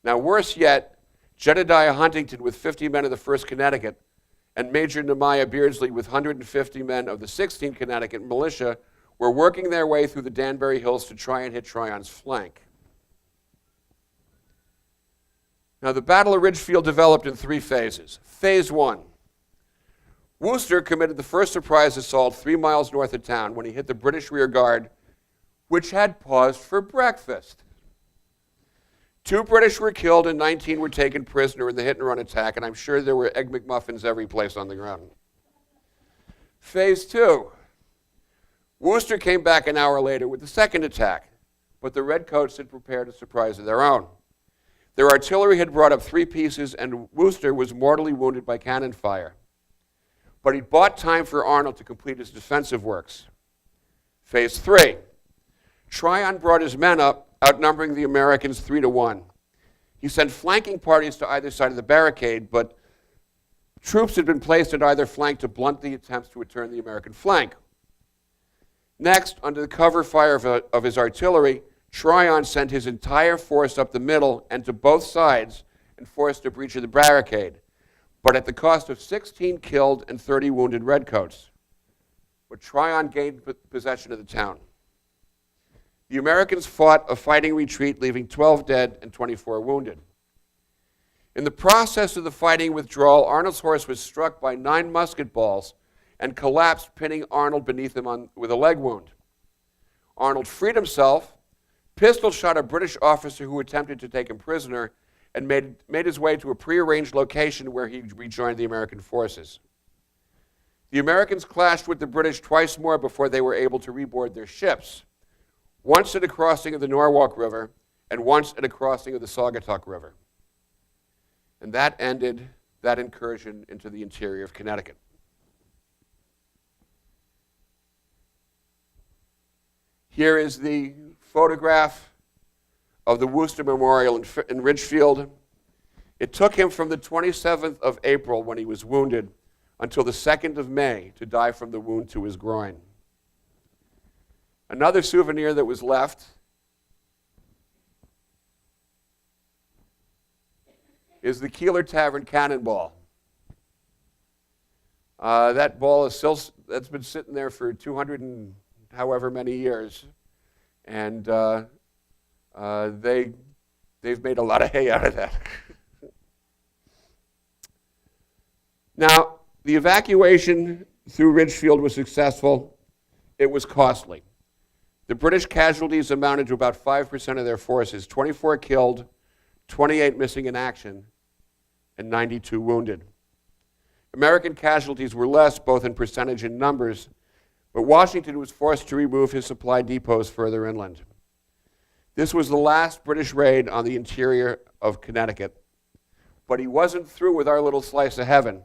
Now, worse yet, Jedediah Huntington with 50 men of the 1st Connecticut and Major Nehemiah Beardsley with 150 men of the 16th Connecticut militia were working their way through the Danbury Hills to try and hit Tryon's flank. Now, the Battle of Ridgefield developed in 3 phases. Phase 1. Wooster committed the first surprise assault 3 miles north of town when he hit the British rear guard, which had paused for breakfast. 2 British were killed and 19 were taken prisoner in the hit-and-run attack, and I'm sure there were Egg McMuffins every place on the ground. Phase 2. Wooster came back an hour later with the second attack, but the Redcoats had prepared a surprise of their own. Their artillery had brought up 3 pieces, and Wooster was mortally wounded by cannon fire. But he bought time for Arnold to complete his defensive works. Phase 3. Tryon brought his men up, outnumbering the Americans 3-1. He sent flanking parties to either side of the barricade, but troops had been placed at either flank to blunt the attempts to return the American flank. Next, under the cover fire of his artillery, Tryon sent his entire force up the middle and to both sides and forced a breach of the barricade, but at the cost of 16 killed and 30 wounded Redcoats. But Tryon gained possession of the town. The Americans fought a fighting retreat, leaving 12 dead and 24 wounded. In the process of the fighting withdrawal, Arnold's horse was struck by 9 musket balls and collapsed, pinning Arnold beneath him with a leg wound. Arnold freed himself, pistol shot a British officer who attempted to take him prisoner, and made his way to a prearranged location where he rejoined the American forces. The Americans clashed with the British twice more before they were able to reboard their ships, once at a crossing of the Norwalk River and once at a crossing of the Saugatuck River. And that ended that incursion into the interior of Connecticut. Here is the photograph of the Wooster Memorial in Ridgefield. It took him from the 27th of April, when he was wounded, until the 2nd of May to die from the wound to his groin. Another souvenir that was left is the Keeler Tavern cannonball. That ball is still, that's been sitting there for 200 and however many years, and they've made a lot of hay out of that. Now, the evacuation through Ridgefield was successful. It was costly. The British casualties amounted to about 5% of their forces, 24 killed, 28 missing in action, and 92 wounded. American casualties were less, both in percentage and numbers, but Washington was forced to remove his supply depots further inland. This was the last British raid on the interior of Connecticut. But he wasn't through with our little slice of heaven,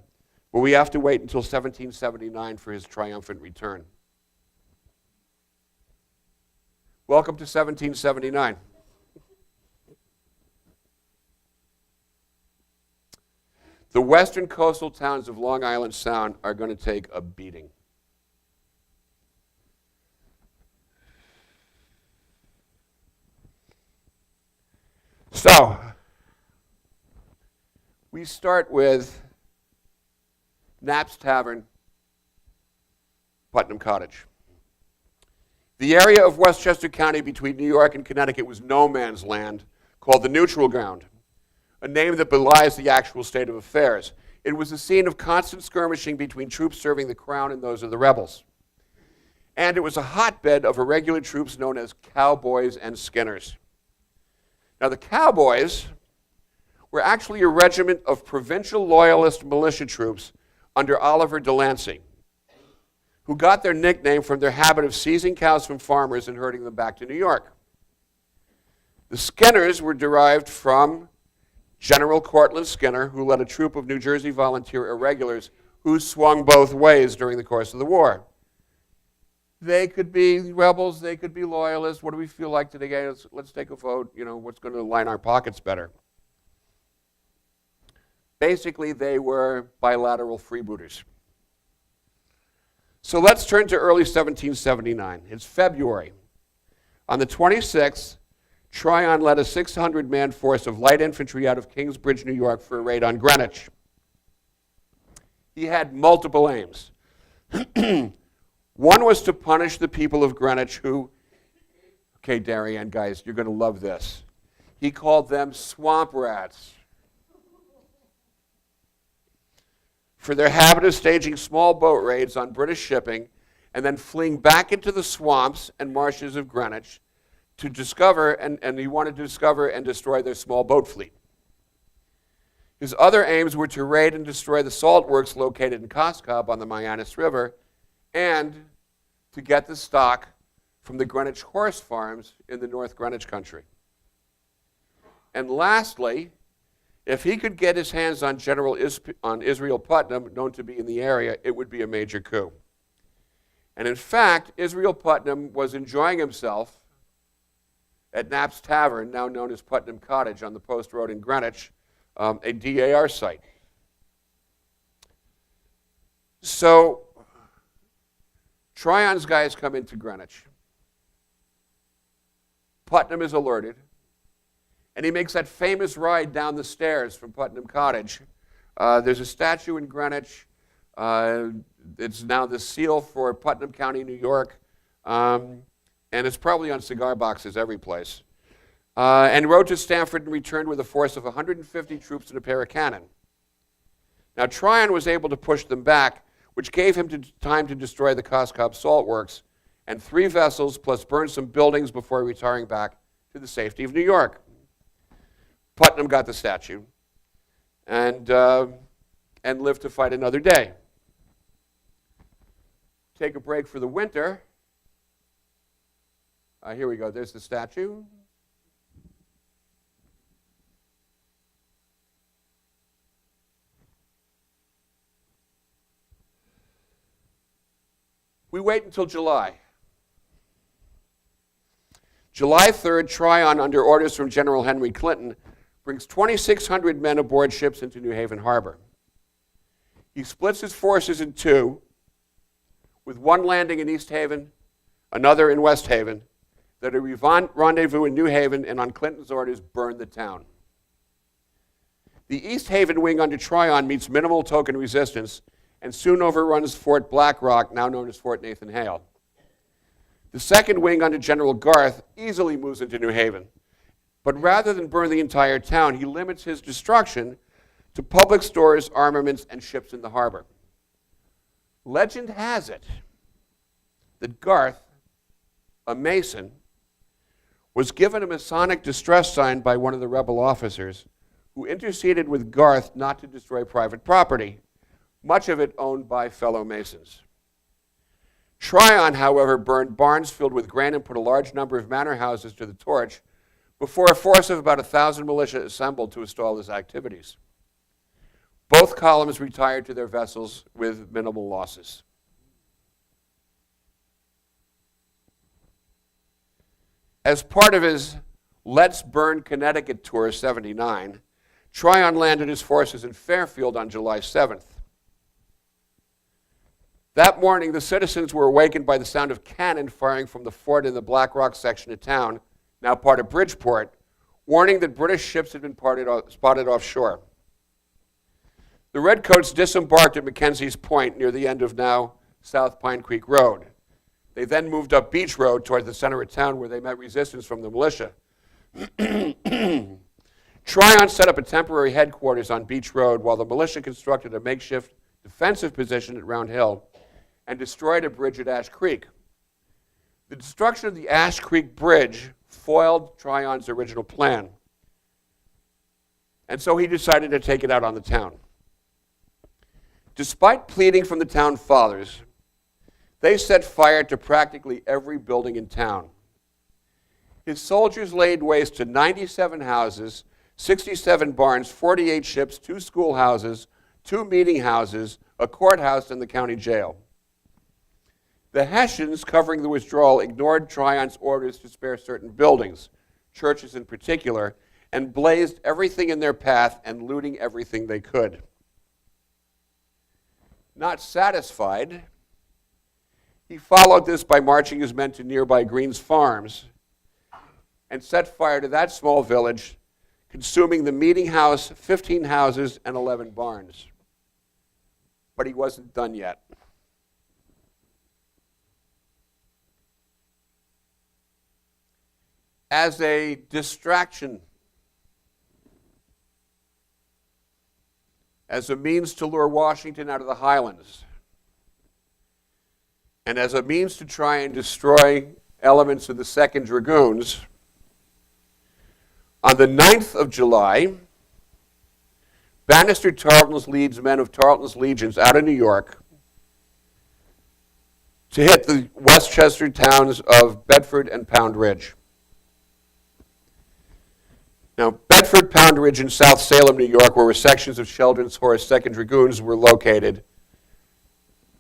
where we have to wait until 1779 for his triumphant return. Welcome to 1779. The western coastal towns of Long Island Sound are going to take a beating. So, we start with Knapp's Tavern, Putnam Cottage. The area of Westchester County between New York and Connecticut was no man's land, called the Neutral Ground, a name that belies the actual state of affairs. It was a scene of constant skirmishing between troops serving the crown and those of the rebels. And it was a hotbed of irregular troops known as cowboys and skinners. Now, the cowboys were actually a regiment of provincial loyalist militia troops under Oliver Delancey, who got their nickname from their habit of seizing cows from farmers and herding them back to New York. The Skinners were derived from General Cortlandt Skinner, who led a troop of New Jersey volunteer irregulars who swung both ways during the course of the war. They could be rebels, they could be loyalists. What do we feel like today? Let's take a vote. What's going to line our pockets better? Basically, they were bilateral freebooters. So let's turn to early 1779. It's February. On the 26th, Tryon led a 600-man force of light infantry out of Kingsbridge, New York, for a raid on Greenwich. He had multiple aims. One was to punish the people of Greenwich who, okay, Darien, guys, you're going to love this. He called them swamp rats for their habit of staging small boat raids on British shipping and then fleeing back into the swamps and marshes of Greenwich to discover, and he wanted to discover and destroy their small boat fleet. His other aims were to raid and destroy the salt works located in Coscob on the Mianus River, and to get the stock from the Greenwich horse farms in the North Greenwich country. And lastly, if he could get his hands on Israel Putnam, known to be in the area, it would be a major coup. And in fact, Israel Putnam was enjoying himself at Knapp's Tavern, now known as Putnam Cottage on the Post Road in Greenwich, a DAR site. So Tryon's guys come into Greenwich. Putnam is alerted, and he makes that famous ride down the stairs from Putnam Cottage. There's a statue in Greenwich. It's now the seal for Putnam County, New York, and it's probably on cigar boxes every place. And rode to Stamford and returned with a force of 150 troops and a pair of cannon. Now, Tryon was able to push them back, which gave him time to destroy the Coscob salt works and 3 vessels, plus burn some buildings before retiring back to the safety of New York. Putnam got the statue and lived to fight another day. Take a break for the winter. Here we go. There's the statue. We wait until July. July 3rd, Tryon, under orders from General Henry Clinton, brings 2,600 men aboard ships into New Haven Harbor. He splits his forces in 2, with one landing in East Haven, another in West Haven, that a rendezvous in New Haven, and on Clinton's orders, burn the town. The East Haven wing under Tryon meets minimal token resistance and soon overruns Fort Black Rock, now known as Fort Nathan Hale. The second wing under General Garth easily moves into New Haven, but rather than burn the entire town, he limits his destruction to public stores, armaments, and ships in the harbor. Legend has it that Garth, a Mason, was given a Masonic distress sign by one of the rebel officers who interceded with Garth not to destroy private property, much of it owned by fellow Masons. Tryon, however, burned barns filled with grain and put a large number of manor houses to the torch, before a force of about 1,000 militia assembled to stall his activities. Both columns retired to their vessels with minimal losses. As part of his Let's Burn Connecticut tour of '79, Tryon landed his forces in Fairfield on July 7th. That morning, the citizens were awakened by the sound of cannon firing from the fort in the Black Rock section of town, now part of Bridgeport, warning that British ships had been spotted offshore. The Redcoats disembarked at Mackenzie's Point near the end of now South Pine Creek Road. They then moved up Beach Road toward the center of town where they met resistance from the militia. Tryon set up a temporary headquarters on Beach Road while the militia constructed a makeshift defensive position at Round Hill and destroyed a bridge at Ash Creek. The destruction of the Ash Creek Bridge foiled Tryon's original plan, and so he decided to take it out on the town. Despite pleading from the town fathers, they set fire to practically every building in town. His soldiers laid waste to 97 houses, 67 barns, 48 ships, 2 schoolhouses, 2 meeting houses, a courthouse, and the county jail. The Hessians, covering the withdrawal, ignored Tryon's orders to spare certain buildings, churches in particular, and blazed everything in their path and looting everything they could. Not satisfied, he followed this by marching his men to nearby Green's Farms and set fire to that small village, consuming the meeting house, 15 houses, and 11 barns. But he wasn't done yet. As a distraction, as a means to lure Washington out of the Highlands, and as a means to try and destroy elements of the 2nd Dragoons, on the 9th of July, Bannister Tarleton's leads men of Tarleton's legions out of New York to hit the Westchester towns of Bedford and Pound Ridge. Now, Bedford, Pound Ridge, and South Salem, New York, where sections of Sheldon's Horse 2nd Dragoons were located,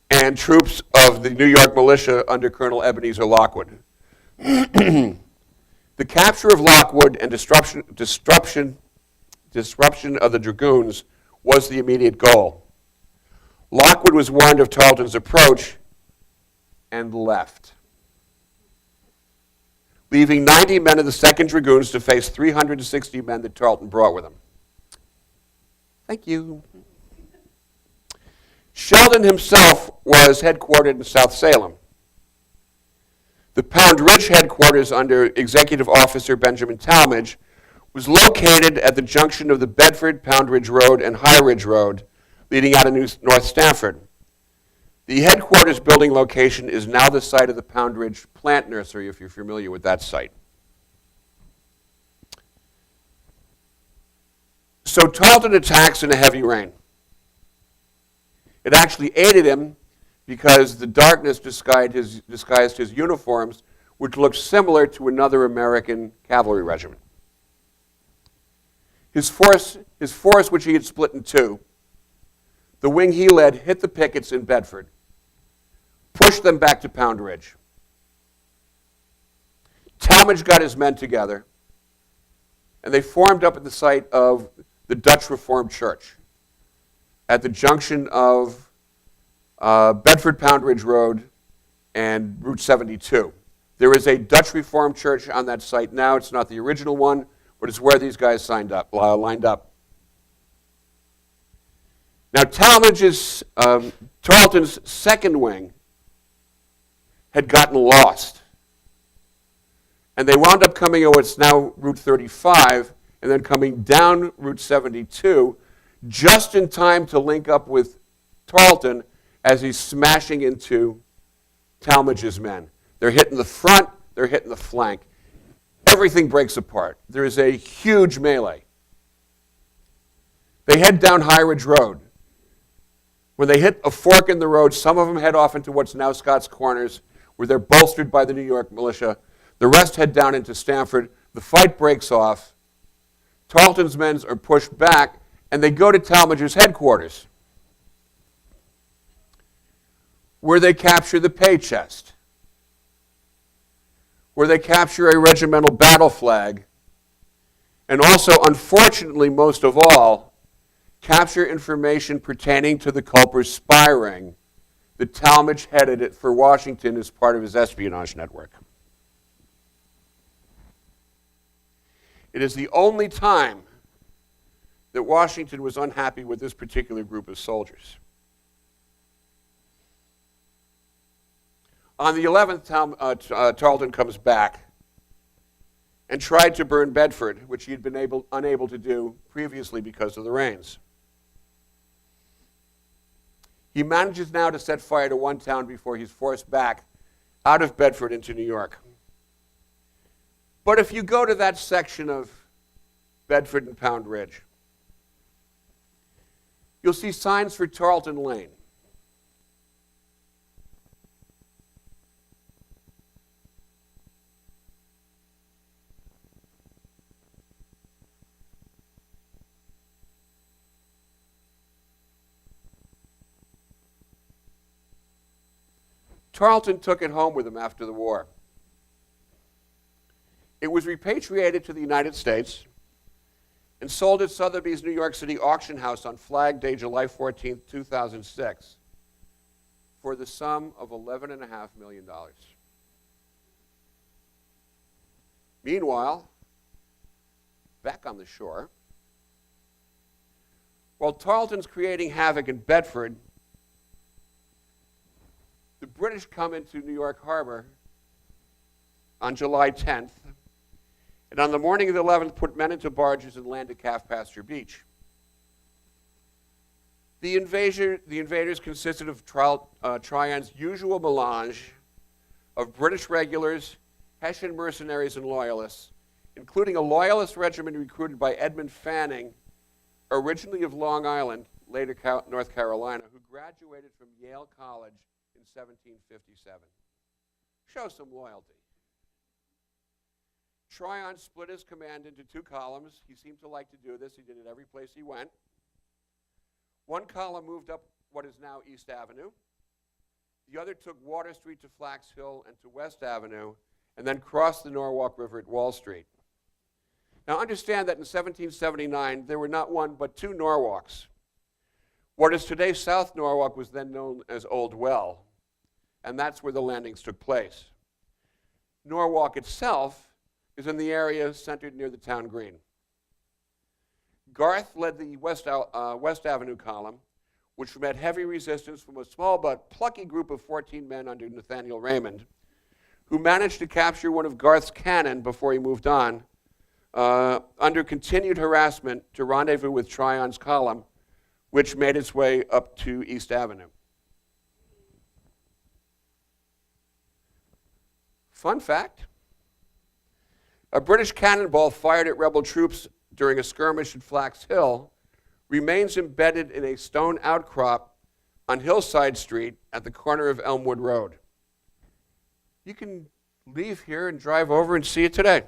and troops of the New York militia under Colonel Ebenezer Lockwood. The capture of Lockwood and disruption of the Dragoons was the immediate goal. Lockwood was warned of Tarleton's approach and left, leaving 90 men of the 2nd Dragoons to face 360 men that Tarleton brought with him. Thank you. Sheldon himself was headquartered in South Salem. The Pound Ridge headquarters under Executive Officer Benjamin Talmadge was located at the junction of the Bedford, Pound Ridge Road and High Ridge Road, leading out of North Stamford. The headquarters building location is now the site of the Pound Ridge Plant Nursery, if you're familiar with that site. So Tarleton attacks in a heavy rain. It actually aided him because the darkness disguised his uniforms, which looked similar to another American cavalry regiment. His force, which he had split in two, the wing he led hit the pickets in Bedford, pushed them back to Pound Ridge. Talmadge got his men together, and they formed up at the site of the Dutch Reformed Church at the junction of Bedford Pound Ridge Road and Route 72. There is a Dutch Reformed Church on that site now. It's not the original one, but it's where these guys lined up. Now, Talmadge's, Tarleton's second wing had gotten lost. And they wound up coming over what's now Route 35 and then coming down Route 72 just in time to link up with Tarleton as he's smashing into Talmadge's men. They're hitting the front, they're hitting the flank. Everything breaks apart. There is a huge melee. They head down High Ridge Road. When they hit a fork in the road, some of them head off into what's now Scott's Corners, where they're bolstered by the New York militia. The rest head down into Stamford. The fight breaks off. Tarleton's men are pushed back, and they go to Talmadge's headquarters, where they capture the pay chest, where they capture a regimental battle flag, and also, unfortunately, most of all, capture information pertaining to the culper's spy ring that Talmadge headed it for Washington as part of his espionage network. It is the only time that Washington was unhappy with this particular group of soldiers. On the 11th, Tarleton comes back and tried to burn Bedford, which he had been unable to do previously because of the rains. He manages now to set fire to one town before he's forced back out of Bedford into New York. But if you go to that section of Bedford and Pound Ridge, you'll see signs for Tarleton Lane. Tarleton took it home with him after the war. It was repatriated to the United States and sold at Sotheby's New York City auction house on Flag Day, July 14, 2006, for the sum of $11.5 million. Meanwhile, back on the shore, while Tarleton's creating havoc in Bedford, the British come into New York Harbor on July 10th, and on the morning of the 11th, put men into barges and land at Calf Pasture Beach. The invaders consisted of Tryon's usual melange of British regulars, Hessian mercenaries, and loyalists, including a loyalist regiment recruited by Edmund Fanning, originally of Long Island, later North Carolina, who graduated from Yale College in 1757. Show some loyalty. Tryon split his command into two columns. He seemed to like to do this. He did it every place he went. One column moved up what is now East Avenue. The other took Water Street to Flax Hill and to West Avenue, and then crossed the Norwalk River at Wall Street. Now understand that in 1779, there were not one but two Norwalks. What is today South Norwalk was then known as Old Well, and that's where the landings took place. Norwalk itself is in the area centered near the town green. Garth led the West Avenue column, which met heavy resistance from a small but plucky group of 14 men under Nathaniel Raymond, who managed to capture one of Garth's cannon before he moved on, under continued harassment to rendezvous with Tryon's column, which made its way up to East Avenue. Fun fact, a British cannonball fired at rebel troops during a skirmish at Flax Hill remains embedded in a stone outcrop on Hillside Street at the corner of Elmwood Road. You can leave here and drive over and see it today,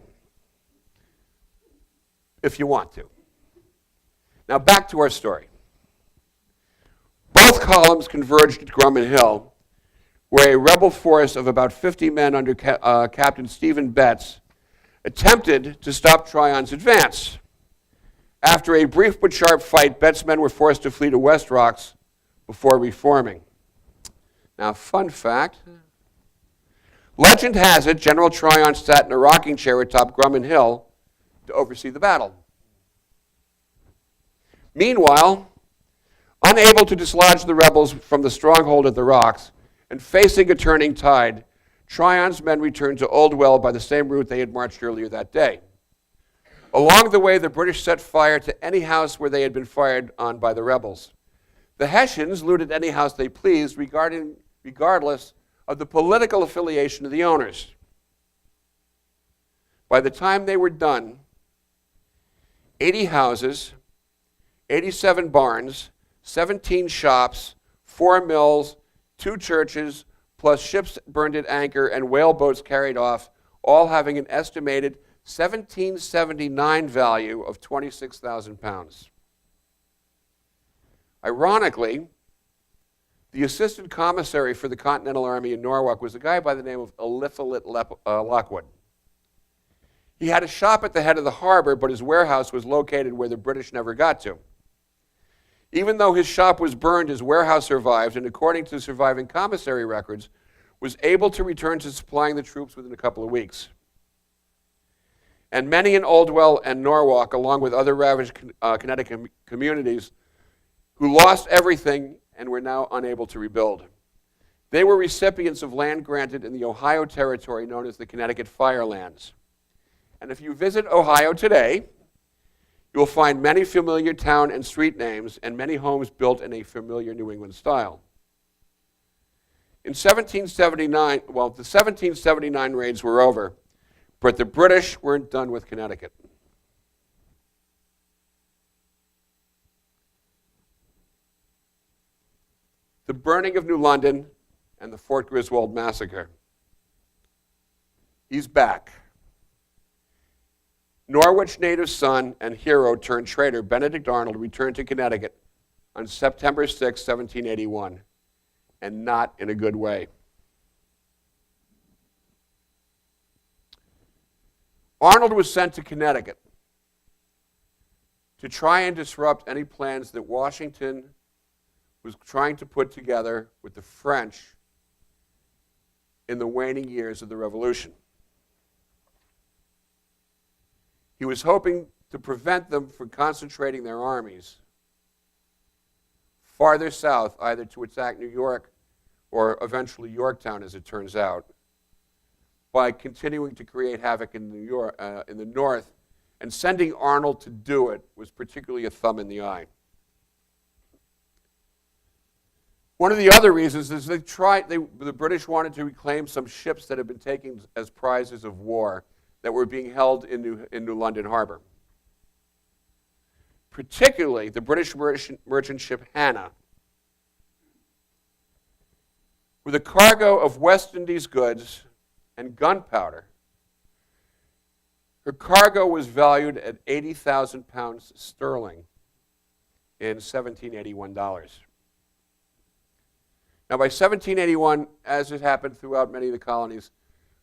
if you want to. Now back to our story. Both columns converged at Grumman Hill, where a rebel force of about 50 men under Captain Stephen Betts attempted to stop Tryon's advance. After a brief but sharp fight, Betts' men were forced to flee to West Rocks before reforming. Now, fun fact, legend has it General Tryon sat in a rocking chair atop Grumman Hill to oversee the battle. Meanwhile, unable to dislodge the rebels from the stronghold at the rocks and facing a turning tide, Tryon's men returned to Old Well by the same route they had marched earlier that day. Along the way, the British set fire to any house where they had been fired on by the rebels. The Hessians looted any house they pleased, regardless of the political affiliation of the owners. By the time they were done, 80 houses, 87 barns, 17 shops, 4 mills, 2 churches, plus ships burned at anchor and whaleboats carried off, all having an estimated 1779 value of 26,000 pounds. Ironically, the assistant commissary for the Continental Army in Norwalk was a guy by the name of Eliphalet Lockwood. He had a shop at the head of the harbor, but his warehouse was located where the British never got to. Even though his shop was burned, his warehouse survived, and according to surviving commissary records, was able to return to supplying the troops within a couple of weeks. And many in Oldwell and Norwalk, along with other ravaged Connecticut communities, who lost everything and were now unable to rebuild. They were recipients of land granted in the Ohio Territory known as the Connecticut Firelands. And if you visit Ohio today, you will find many familiar town and street names and many homes built in a familiar New England style. In 1779, the 1779 raids were over, but the British weren't done with Connecticut. The burning of New London and the Fort Griswold massacre. He's back. Norwich native son and hero turned traitor Benedict Arnold returned to Connecticut on September 6, 1781, and not in a good way. Arnold was sent to Connecticut to try and disrupt any plans that Washington was trying to put together with the French in the waning years of the Revolution. He was hoping to prevent them from concentrating their armies farther south, either to attack New York or eventually Yorktown, as it turns out, by continuing to create havoc in the north, and sending Arnold to do it was particularly a thumb in the eye. One of the other reasons is the British wanted to reclaim some ships that had been taken as prizes of war that were being held in New London Harbor. Particularly the British merchant ship Hannah, with a cargo of West Indies goods and gunpowder. Her cargo was valued at 80,000 pounds sterling in $1781. Now, by 1781, as it happened throughout many of the colonies,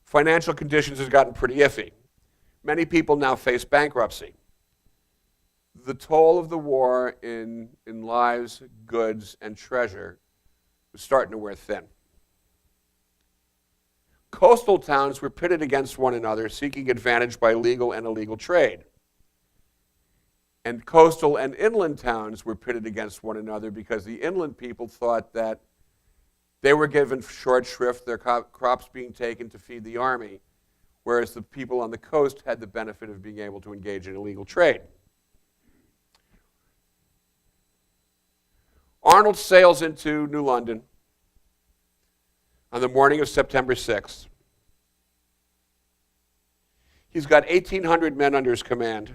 financial conditions has gotten pretty iffy. Many people now face bankruptcy. The toll of the war in lives, goods, and treasure was starting to wear thin. Coastal towns were pitted against one another, seeking advantage by legal and illegal trade. And coastal and inland towns were pitted against one another because the inland people thought that they were given short shrift, their crops being taken to feed the army, whereas the people on the coast had the benefit of being able to engage in illegal trade. Arnold sails into New London on the morning of September 6th. He's got 1,800 men under his command.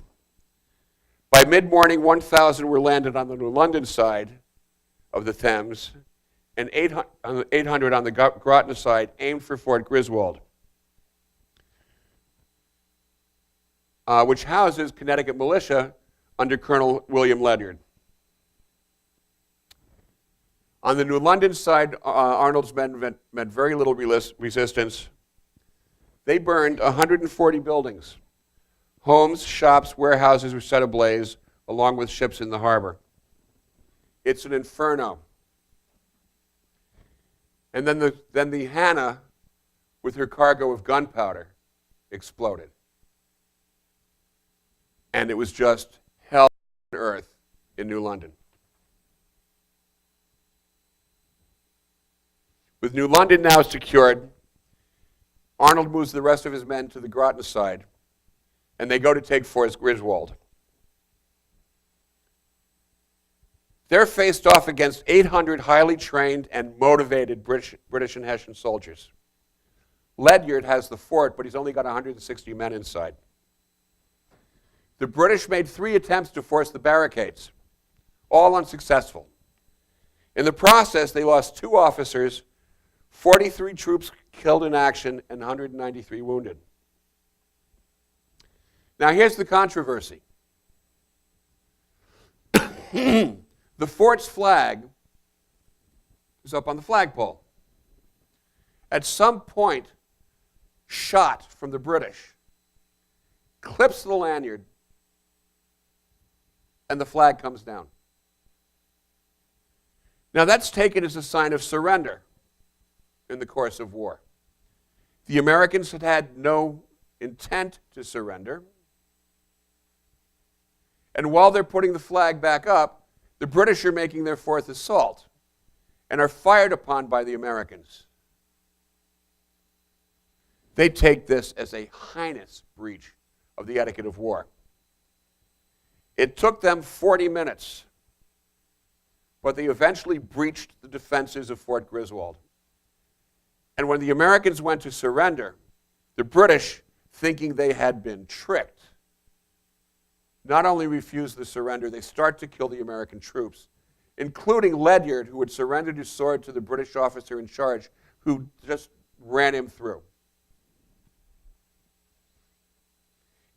By mid-morning, 1,000 were landed on the New London side of the Thames, and 800 on the Groton side aimed for Fort Griswold, which houses Connecticut militia under Colonel William Ledyard. On the New London side, Arnold's men met very little resistance. They burned 140 buildings. Homes, shops, warehouses were set ablaze, along with ships in the harbor. It's an inferno. And then the Hannah, with her cargo of gunpowder, exploded. And it was just hell on earth in New London. With New London now secured, Arnold moves the rest of his men to the Groton side, and they go to take Fort Griswold. They're faced off against 800 highly trained and motivated British and Hessian soldiers. Ledyard has the fort, but he's only got 160 men inside. The British made 3 attempts to force the barricades, all unsuccessful. In the process, they lost 2 officers, 43 troops killed in action, and 193 wounded. Now here's the controversy. The fort's flag is up on the flagpole. At some point, shot from the British clips the lanyard, and the flag comes down. Now that's taken as a sign of surrender in the course of war. The Americans had had no intent to surrender. And while they're putting the flag back up, the British are making their fourth assault and are fired upon by the Americans. They take this as a heinous breach of the etiquette of war. It took them 40 minutes, but they eventually breached the defenses of Fort Griswold. And when the Americans went to surrender, the British, thinking they had been tricked, not only refused the surrender, they start to kill the American troops, including Ledyard, who had surrendered his sword to the British officer in charge, who just ran him through.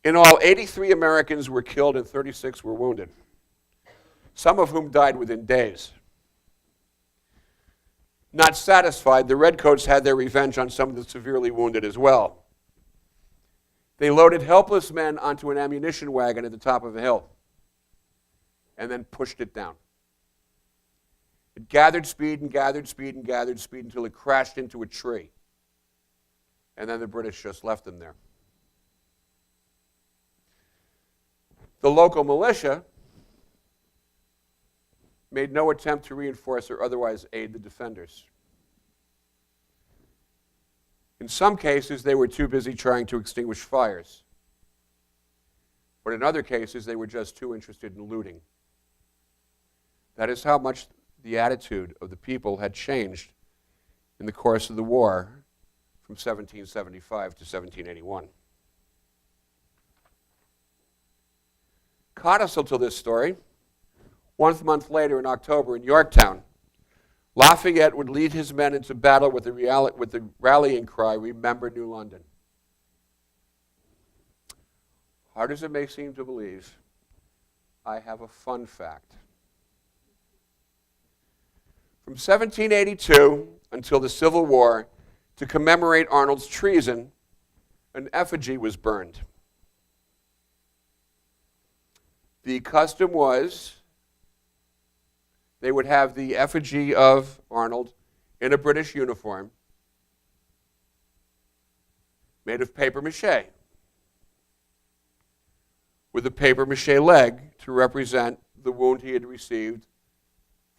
In all, 83 Americans were killed and 36 were wounded, some of whom died within days. Not satisfied, the Redcoats had their revenge on some of the severely wounded as well. They loaded helpless men onto an ammunition wagon at the top of a hill and then pushed it down. It gathered speed and gathered speed and gathered speed until it crashed into a tree. And then the British just left them there. The local militia made no attempt to reinforce or otherwise aid the defenders. In some cases, they were too busy trying to extinguish fires. But in other cases, they were just too interested in looting. That is how much the attitude of the people had changed in the course of the war from 1775 to 1781. Codicil to this story, 1 month later in October in Yorktown, Lafayette would lead his men into battle with the rallying cry, "Remember New London." Hard as it may seem to believe, I have a fun fact. From 1782 until the Civil War, to commemorate Arnold's treason, an effigy was burned. The custom was they would have the effigy of Arnold in a British uniform made of papier-mâché with a papier-mâché leg to represent the wound he had received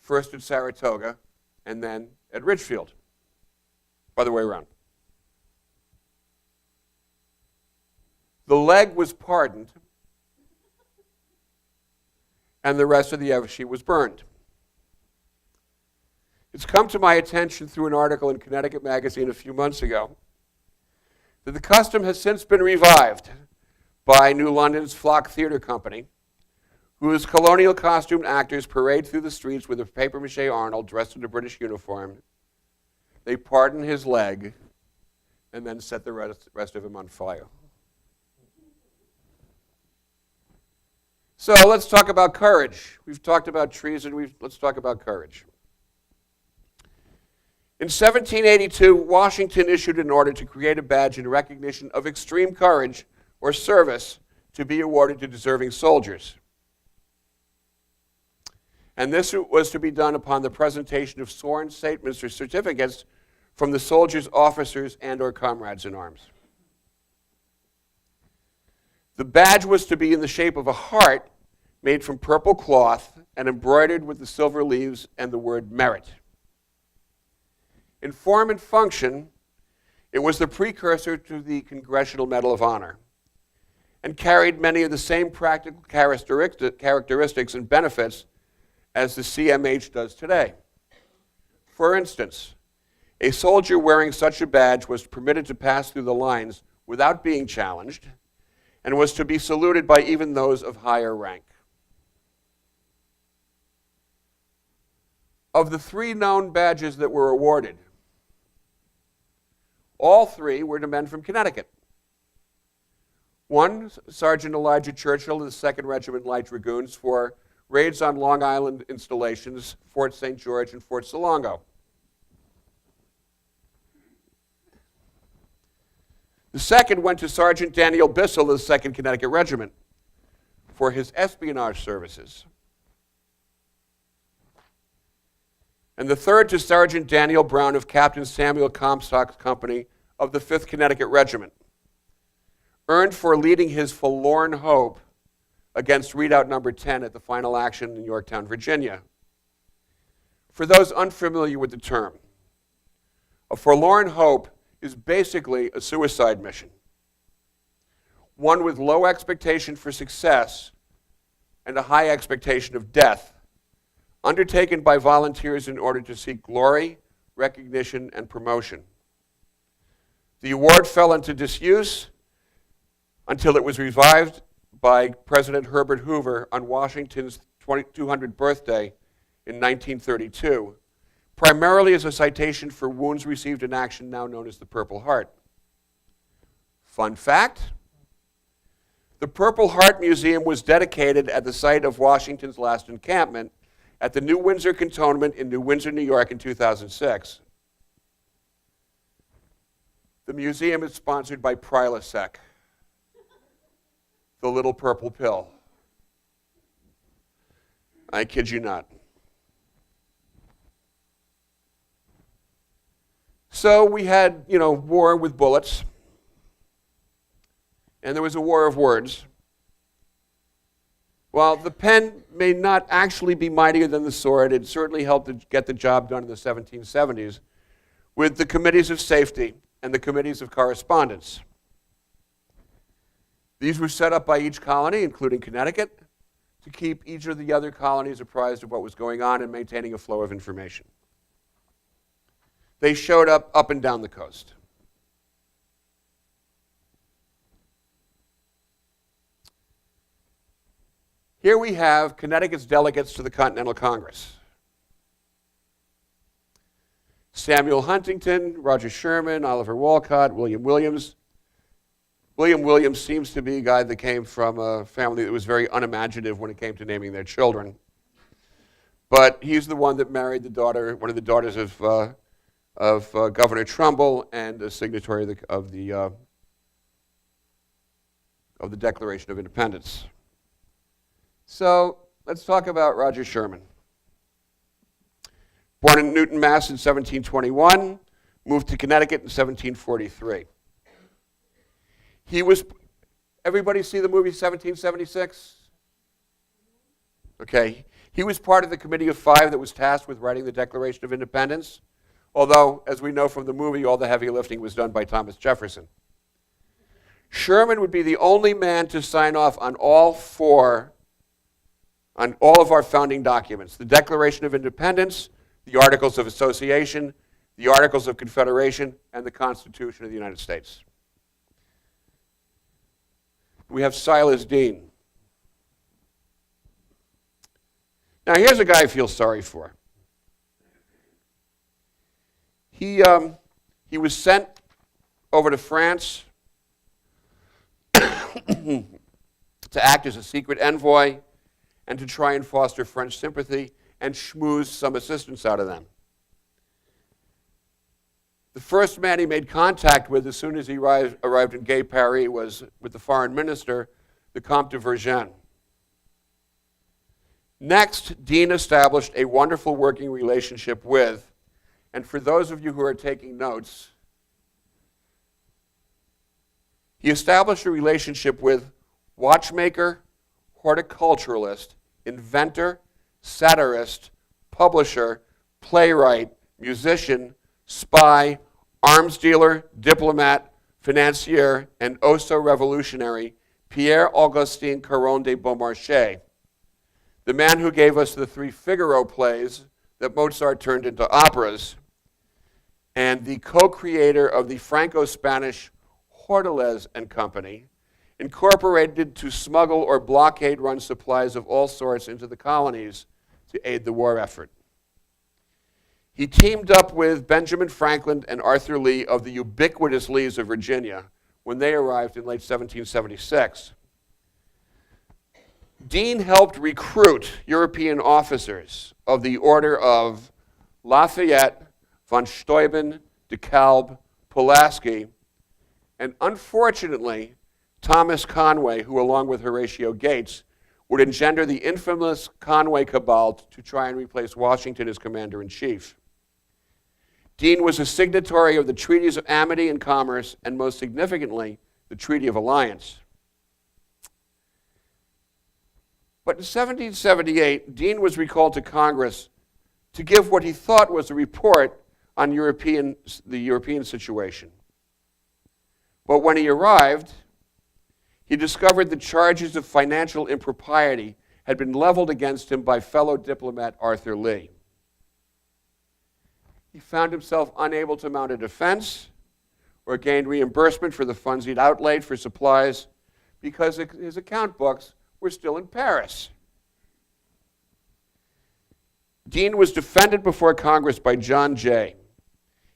first at Saratoga and then at Ridgefield. Other way around. The leg was pardoned and the rest of the effigy was burned. It's come to my attention through an article in Connecticut magazine a few months ago that the custom has since been revived by New London's Flock Theatre Company, whose colonial costumed actors parade through the streets with a papier-mâché Arnold dressed in a British uniform. They pardon his leg and then set the rest of him on fire. So let's talk about courage. We've talked about treason. Let's talk about courage. In 1782, Washington issued an order to create a badge in recognition of extreme courage or service to be awarded to deserving soldiers. And this was to be done upon the presentation of sworn statements or certificates from the soldiers, officers, and or comrades in arms. The badge was to be in the shape of a heart made from purple cloth and embroidered with the silver leaves and the word merit. In form and function, it was the precursor to the Congressional Medal of Honor and carried many of the same practical characteristics and benefits as the CMH does today. For instance, a soldier wearing such a badge was permitted to pass through the lines without being challenged and was to be saluted by even those of higher rank. Of the 3 known badges that were awarded, all 3 were to men from Connecticut. One, Sergeant Elijah Churchill of the 2nd Regiment Light Dragoons for raids on Long Island installations, Fort St. George and Fort Salongo. The second went to Sergeant Daniel Bissell of the 2nd Connecticut Regiment for his espionage services. And the third to Sergeant Daniel Brown of Captain Samuel Comstock's Company of the 5th Connecticut Regiment, earned for leading his forlorn hope against Redoubt Number 10 at the final action in Yorktown, Virginia. For those unfamiliar with the term, a forlorn hope is basically a suicide mission, one with low expectation for success and a high expectation of death, undertaken by volunteers in order to seek glory, recognition, and promotion. The award fell into disuse until it was revived by President Herbert Hoover on Washington's 200th birthday in 1932, primarily as a citation for wounds received in action now known as the Purple Heart. Fun fact, the Purple Heart Museum was dedicated at the site of Washington's last encampment at the New Windsor Cantonment in New Windsor, New York in 2006. The museum is sponsored by Prilosec, the little purple pill. I kid you not. So we had, war with bullets, and there was a war of words. While the pen may not actually be mightier than the sword, it certainly helped to get the job done in the 1770s with the committees of safety and the committees of correspondence. These were set up by each colony, including Connecticut, to keep each of the other colonies apprised of what was going on and maintaining a flow of information. They showed up and down the coast. Here we have Connecticut's delegates to the Continental Congress. Samuel Huntington, Roger Sherman, Oliver Wolcott, William Williams. William Williams seems to be a guy that came from a family that was very unimaginative when it came to naming their children. But he's the one that married one of the daughters of Governor Trumbull and a signatory of the Declaration of Independence. So let's talk about Roger Sherman. Born in Newton, Mass. In 1721, moved to Connecticut in 1743. Everybody see the movie 1776? Okay. He was part of the Committee of Five that was tasked with writing the Declaration of Independence, although, as we know from the movie, all the heavy lifting was done by Thomas Jefferson. Sherman would be the only man to sign off on all of our founding documents: the Declaration of Independence, the Articles of Association, the Articles of Confederation, and the Constitution of the United States. We have Silas Dean. Now, here's a guy I feel sorry for. He was sent over to France to act as a secret envoy and to try and foster French sympathy and schmooze some assistance out of them. The first man he made contact with as soon as he arrived in Gay Paris was with the foreign minister, the Comte de Vergennes. Next, Dean established a wonderful working relationship with, and for those of you who are taking notes, he established a relationship with watchmaker, horticulturalist, inventor, satirist, publisher, playwright, musician, spy, arms dealer, diplomat, financier, and oh-so-revolutionary Pierre-Augustin Caron de Beaumarchais, the man who gave us the 3 Figaro plays that Mozart turned into operas, and the co-creator of the Franco-Spanish Hortalez and Company, incorporated to smuggle or blockade-run supplies of all sorts into the colonies to aid the war effort. He teamed up with Benjamin Franklin and Arthur Lee of the ubiquitous Lees of Virginia, when they arrived in late 1776. Dean helped recruit European officers of the order of Lafayette, von Steuben, de Kalb, Pulaski, and unfortunately, Thomas Conway, who along with Horatio Gates, would engender the infamous Conway Cabal to try and replace Washington as commander-in-chief. Dean was a signatory of the Treaties of Amity and Commerce, and most significantly, the Treaty of Alliance. But in 1778, Dean was recalled to Congress to give what he thought was a report on the European situation. But when he arrived, he discovered the charges of financial impropriety had been leveled against him by fellow diplomat Arthur Lee. He found himself unable to mount a defense or gain reimbursement for the funds he'd outlaid for supplies because his account books were still in Paris. Dean was defended before Congress by John Jay.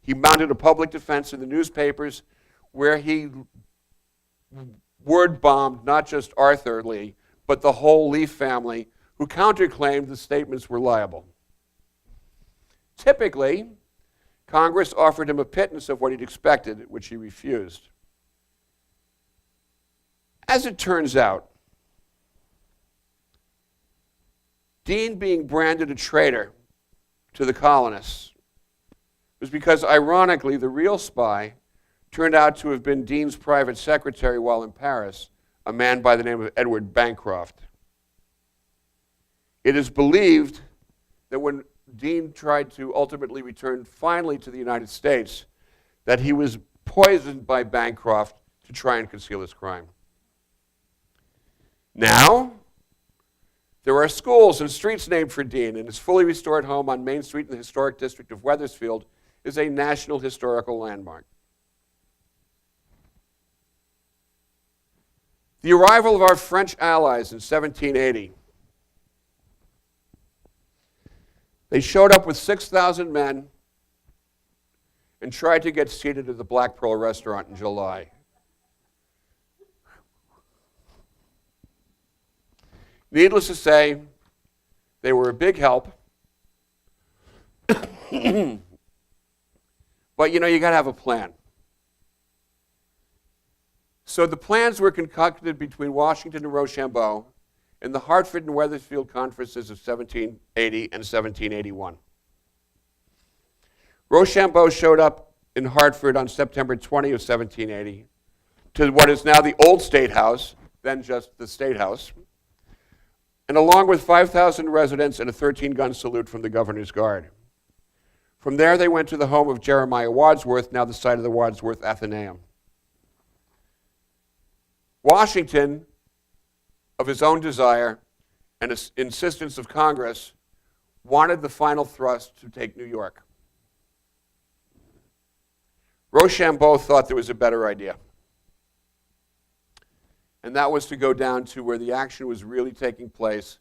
He mounted a public defense in the newspapers where he word-bombed not just Arthur Lee, but the whole Lee family, who counterclaimed the statements were liable. Typically, Congress offered him a pittance of what he'd expected, which he refused. As it turns out, Dean being branded a traitor to the colonists was because, ironically, the real spy turned out to have been Dean's private secretary while in Paris, a man by the name of Edward Bancroft. It is believed that when Dean tried to ultimately return finally to the United States, that he was poisoned by Bancroft to try and conceal his crime. Now, there are schools and streets named for Dean, and his fully restored home on Main Street in the historic district of Wethersfield is a National Historical Landmark. The arrival of our French allies in 1780. They showed up with 6,000 men and tried to get seated at the Black Pearl restaurant in July. Needless to say, they were a big help. But you got to have a plan. So the plans were concocted between Washington and Rochambeau in the Hartford and Wethersfield conferences of 1780 and 1781. Rochambeau showed up in Hartford on September 20 of 1780 to what is now the Old State House, then just the State House, and along with 5,000 residents and a 13-gun salute from the Governor's Guard. From there, they went to the home of Jeremiah Wadsworth, now the site of the Wadsworth Athenaeum. Washington, of his own desire and insistence of Congress, wanted the final thrust to take New York. Rochambeau thought there was a better idea, and that was to go down to where the action was really taking place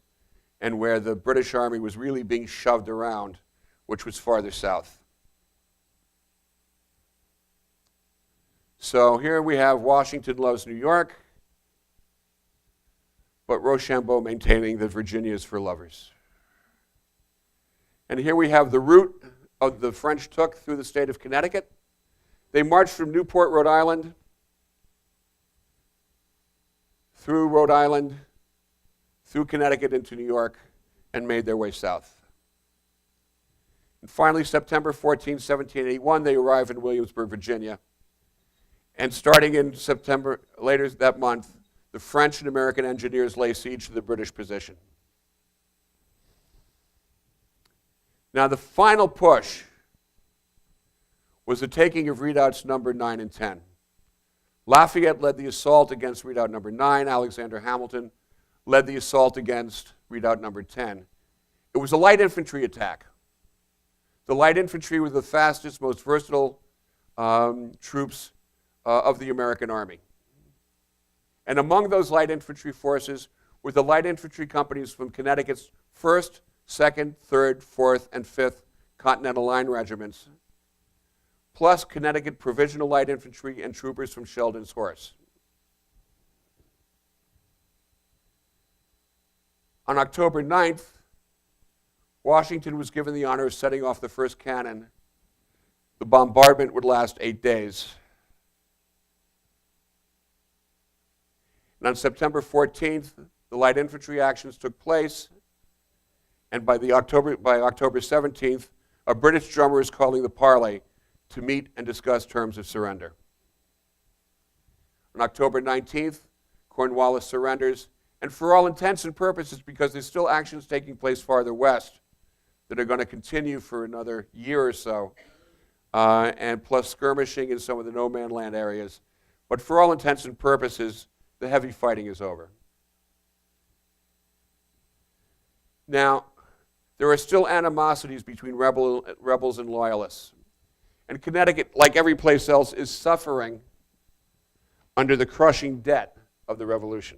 and where the British Army was really being shoved around, which was farther south. So here we have Washington loves New York, but Rochambeau maintaining that Virginia is for lovers. And here we have the route of the French took through the state of Connecticut. They marched from Newport, Rhode Island, through Rhode Island, through Connecticut into New York, and made their way south. And finally, September 14, 1781, they arrived in Williamsburg, Virginia. And starting in September, later that month, the French and American engineers lay siege to the British position. Now, the final push was the taking of redoubts number 9 and 10. Lafayette led the assault against redoubt number 9. Alexander Hamilton led the assault against redoubt number 10. It was a light infantry attack. The light infantry were the fastest, most versatile troops of the American Army. And among those light infantry forces were the light infantry companies from Connecticut's 1st, 2nd, 3rd, 4th, and 5th Continental Line regiments, plus Connecticut Provisional Light Infantry and troopers from Sheldon's Horse. On October 9th, Washington was given the honor of setting off the first cannon. The bombardment would last 8 days. And on September 14th, the light infantry actions took place, and by October 17th, a British drummer is calling the parley to meet and discuss terms of surrender. On October 19th, Cornwallis surrenders, and for all intents and purposes, because there's still actions taking place farther west that are going to continue for another year or so, and plus skirmishing in some of the no-man land areas. But for all intents and purposes, the heavy fighting is over. Now, there are still animosities between rebels and loyalists. And Connecticut, like every place else, is suffering under the crushing debt of the Revolution.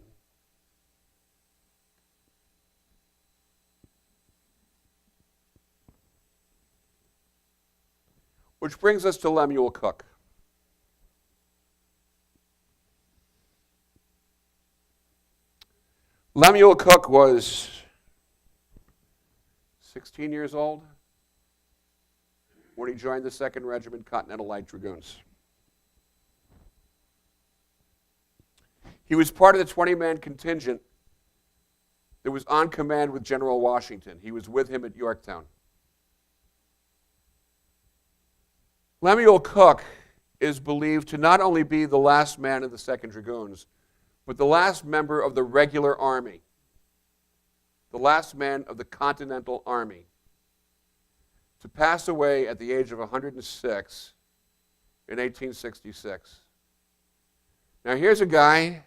Which brings us to Lemuel Cook. Lemuel Cook was 16 years old when he joined the 2nd Regiment Continental Light Dragoons. He was part of the 20-man contingent that was on command with General Washington. He was with him at Yorktown. Lemuel Cook is believed to not only be the last man of the 2nd Dragoons, but the last member of the regular army, the last man of the Continental Army, to pass away at the age of 106 in 1866. Now here's a guy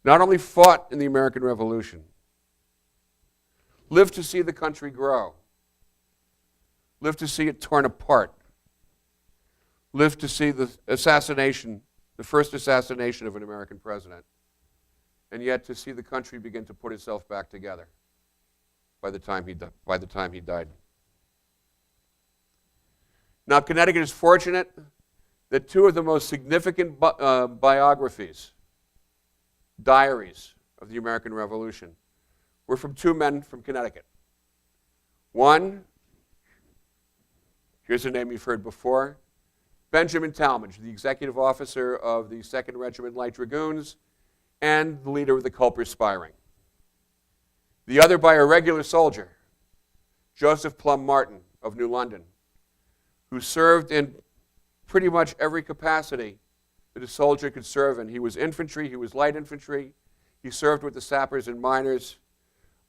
not only fought in the American Revolution, lived to see the country grow, lived to see it torn apart, lived to see the assassination, the first assassination of an American president, and yet to see the country begin to put itself back together by the time he died. Now, Connecticut is fortunate that two of the most significant biographies, diaries of the American Revolution, were from two men from Connecticut. One, here's a name you've heard before, Benjamin Talmadge, the executive officer of the 2nd Regiment Light Dragoons and the leader of the Culper Spiring. The other by a regular soldier, Joseph Plum Martin of New London, who served in pretty much every capacity that a soldier could serve in. He was infantry, he was light infantry, he served with the sappers and miners,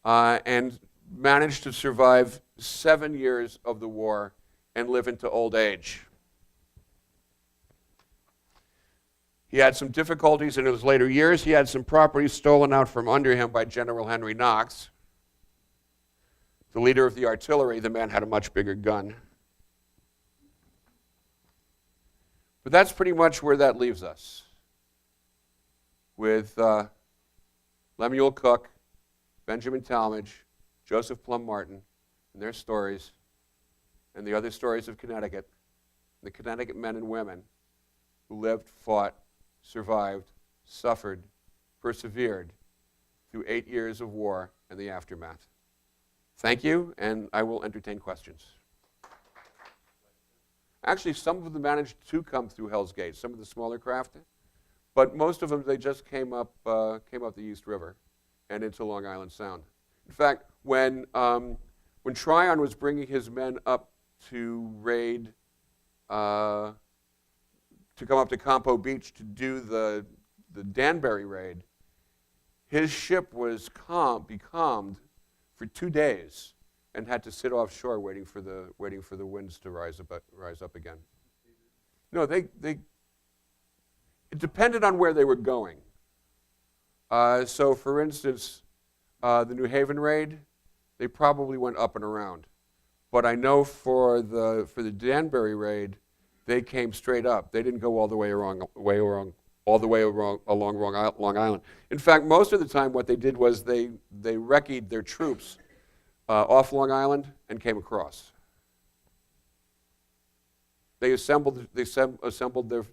and managed to survive 7 years of the war and live into old age. He had some difficulties in his later years. He had some property stolen out from under him by General Henry Knox, the leader of the artillery. The man had a much bigger gun. But that's pretty much where that leaves us, with Lemuel Cook, Benjamin Talmadge, Joseph Plum Martin, and their stories, and the other stories of Connecticut, the Connecticut men and women who lived, fought, survived, suffered, persevered through 8 years of war and the aftermath. Thank you, and I will entertain questions. Actually, some of them managed to come through Hell's Gate, some of the smaller craft, but most of them, they just came up the East River and into Long Island Sound. In fact, when Tryon was bringing his men up to raid, to come up to Campo Beach to do the Danbury Raid, his ship was becalmed for 2 days and had to sit offshore waiting for the winds to rise up again. No, it depended on where they were going. So, for instance, the New Haven Raid, they probably went up and around. But I know for the Danbury Raid, they came straight up. They didn't go all the way along Long Island. In fact, most of the time, what they did was they recce'd their troops off Long Island and came across. They assembled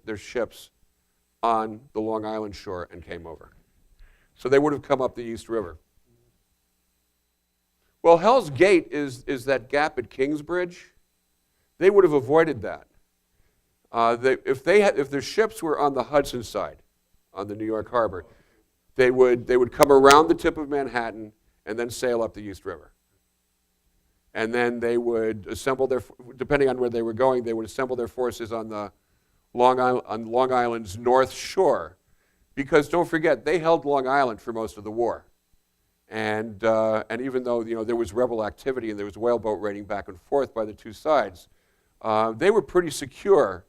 their ships on the Long Island shore and came over. So they would have come up the East River. Well, Hell's Gate is that gap at Kingsbridge. They would have avoided that. If their ships were on the Hudson side, on the New York Harbor, they would come around the tip of Manhattan and then sail up the East River. And then they would assemble depending on where they were going, they would assemble their forces on the Long Island's north shore, because don't forget, they held Long Island for most of the war. And even though there was rebel activity and there was whaleboat raiding back and forth by the two sides, they were pretty secure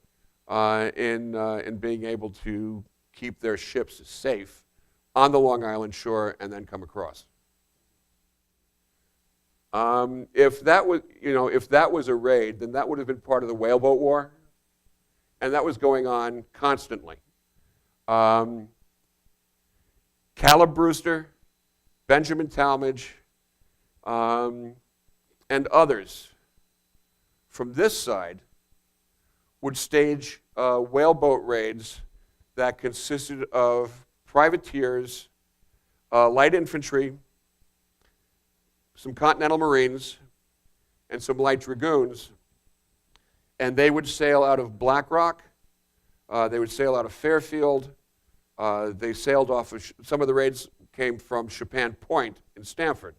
in being able to keep their ships safe on the Long Island shore and then come across. If that was a raid, then that would have been part of the Whaleboat War, and that was going on constantly. Caleb Brewster, Benjamin Talmadge, and others from this side would stage whaleboat raids that consisted of privateers, light infantry, some Continental Marines, and some light dragoons, and they would sail out of Black Rock, they would sail out of Fairfield, they sailed off of, some of the raids came from Chopin Point in Stamford.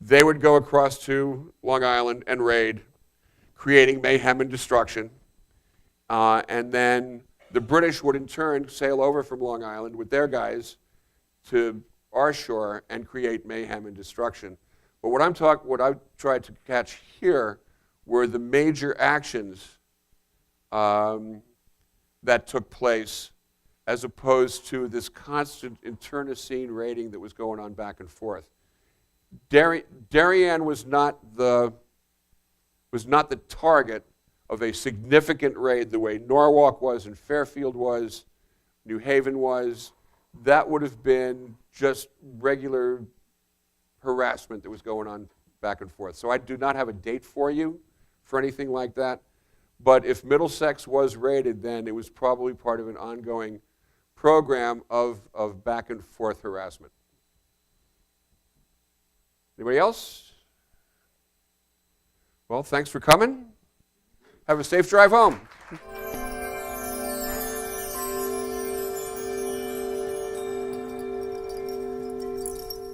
They would go across to Long Island and raid, creating mayhem and destruction, and then the British would in turn sail over from Long Island with their guys to our shore and create mayhem and destruction. But what I tried to catch here were the major actions that took place, as opposed to this constant internecine raiding that was going on back and forth. Darien was not the target of a significant raid the way Norwalk was and Fairfield was, New Haven was. That would have been just regular harassment that was going on back and forth. So I do not have a date for you for anything like that. But if Middlesex was raided, then it was probably part of an ongoing program of back and forth harassment. Anybody else? Well, thanks for coming. Have a safe drive home.